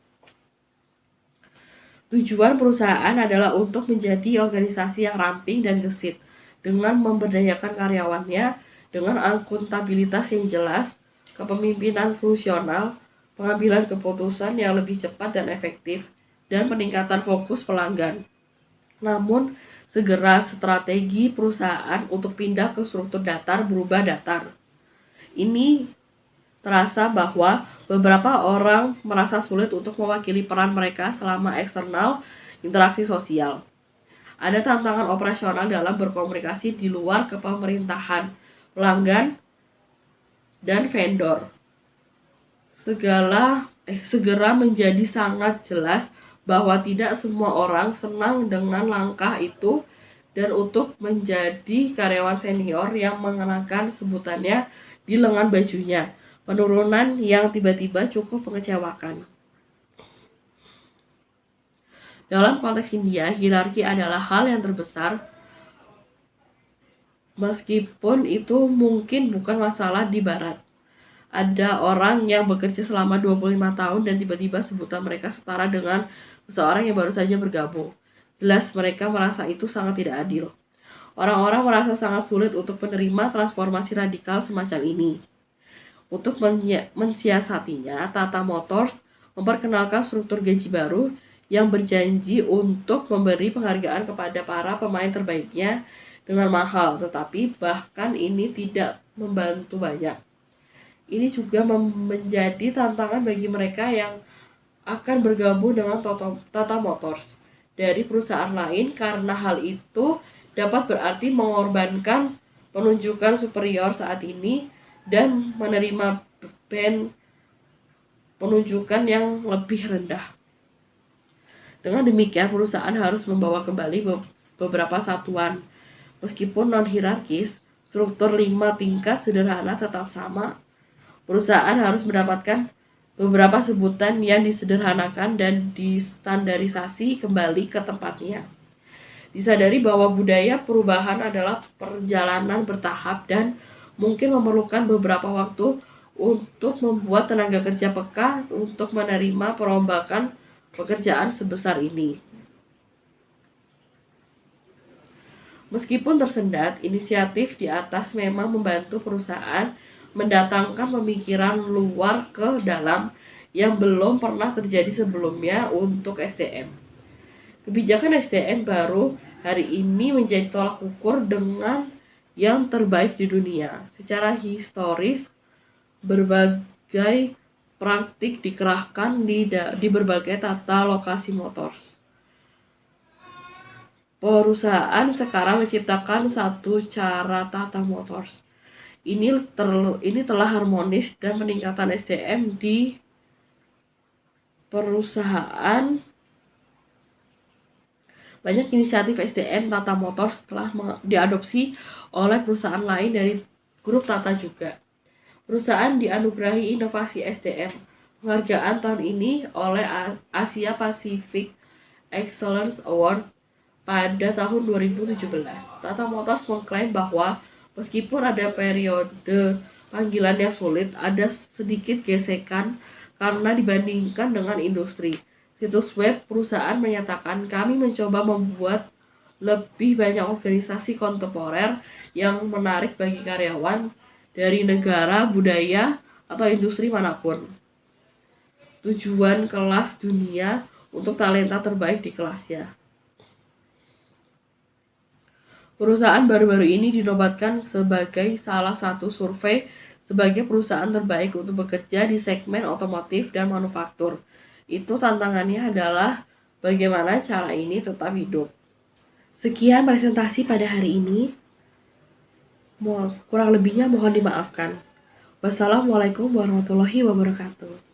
Tujuan perusahaan adalah untuk menjadi organisasi yang ramping dan gesit, dengan memberdayakan karyawannya, dengan akuntabilitas yang jelas, kepemimpinan fungsional, pengambilan keputusan yang lebih cepat dan efektif, dan peningkatan fokus pelanggan. Namun, segera strategi perusahaan untuk pindah ke struktur datar berubah datar. Ini terasa bahwa beberapa orang merasa sulit untuk mewakili peran mereka selama eksternal interaksi sosial. Ada tantangan operasional dalam berkomunikasi di luar kepemerintahan, pelanggan, dan vendor. Segera menjadi sangat jelas bahwa tidak semua orang senang dengan langkah itu, dan untuk menjadi karyawan senior yang mengenakan sebutannya di lengan bajunya, penurunan yang tiba-tiba cukup mengecewakan. Dalam konteks India, hierarki adalah hal yang terbesar, meskipun itu mungkin bukan masalah di Barat. Ada orang yang bekerja selama 25 tahun dan tiba-tiba sebutan mereka setara dengan seseorang yang baru saja bergabung. Jelas mereka merasa itu sangat tidak adil. Orang-orang merasa sangat sulit untuk menerima transformasi radikal semacam ini. Untuk mensiasatinya, Tata Motors memperkenalkan struktur gaji baru yang berjanji untuk memberi penghargaan kepada para pemain terbaiknya dengan mahal, tetapi bahkan ini tidak membantu banyak. Ini juga menjadi tantangan bagi mereka yang akan bergabung dengan Tata Motors dari perusahaan lain, karena hal itu dapat berarti mengorbankan penunjukan superior saat ini dan menerima band penunjukan yang lebih rendah. Dengan demikian, perusahaan harus membawa kembali beberapa satuan. Meskipun non-hierarkis, struktur 5 tingkat sederhana tetap sama. Perusahaan harus mendapatkan beberapa sebutan yang disederhanakan dan distandarisasi kembali ke tempatnya. Disadari bahwa budaya perubahan adalah perjalanan bertahap dan mungkin memerlukan beberapa waktu untuk membuat tenaga kerja peka untuk menerima perombakan pekerjaan sebesar ini. Meskipun tersendat, inisiatif di atas memang membantu perusahaan mendatangkan pemikiran luar ke dalam yang belum pernah terjadi sebelumnya untuk SDM. Kebijakan SDM baru hari ini menjadi tolak ukur dengan yang terbaik di dunia. Secara historis, berbagai praktik dikerahkan di berbagai tata lokasi motors. Perusahaan sekarang menciptakan satu cara Tata Motors. Ini telah harmonis dan peningkatan SDM di perusahaan. Banyak inisiatif SDM Tata Motors telah diadopsi oleh perusahaan lain dari grup Tata juga. Perusahaan dianugerahi inovasi SDM. Penghargaan tahun ini oleh Asia Pacific Excellence Award pada tahun 2017. Tata Motors mengklaim bahwa meskipun ada periode panggilan yang sulit, ada sedikit gesekan karena dibandingkan dengan industri. Situs web perusahaan menyatakan, kami mencoba membuat lebih banyak organisasi kontemporer yang menarik bagi karyawan dari negara, budaya, atau industri manapun. Tujuan kelas dunia untuk talenta terbaik di kelasnya. Perusahaan baru-baru ini dinobatkan sebagai salah satu survei sebagai perusahaan terbaik untuk bekerja di segmen otomotif dan manufaktur. Itu tantangannya adalah bagaimana cara ini tetap hidup. Sekian presentasi pada hari ini. Kurang lebihnya mohon dimaafkan. Wassalamualaikum warahmatullahi wabarakatuh.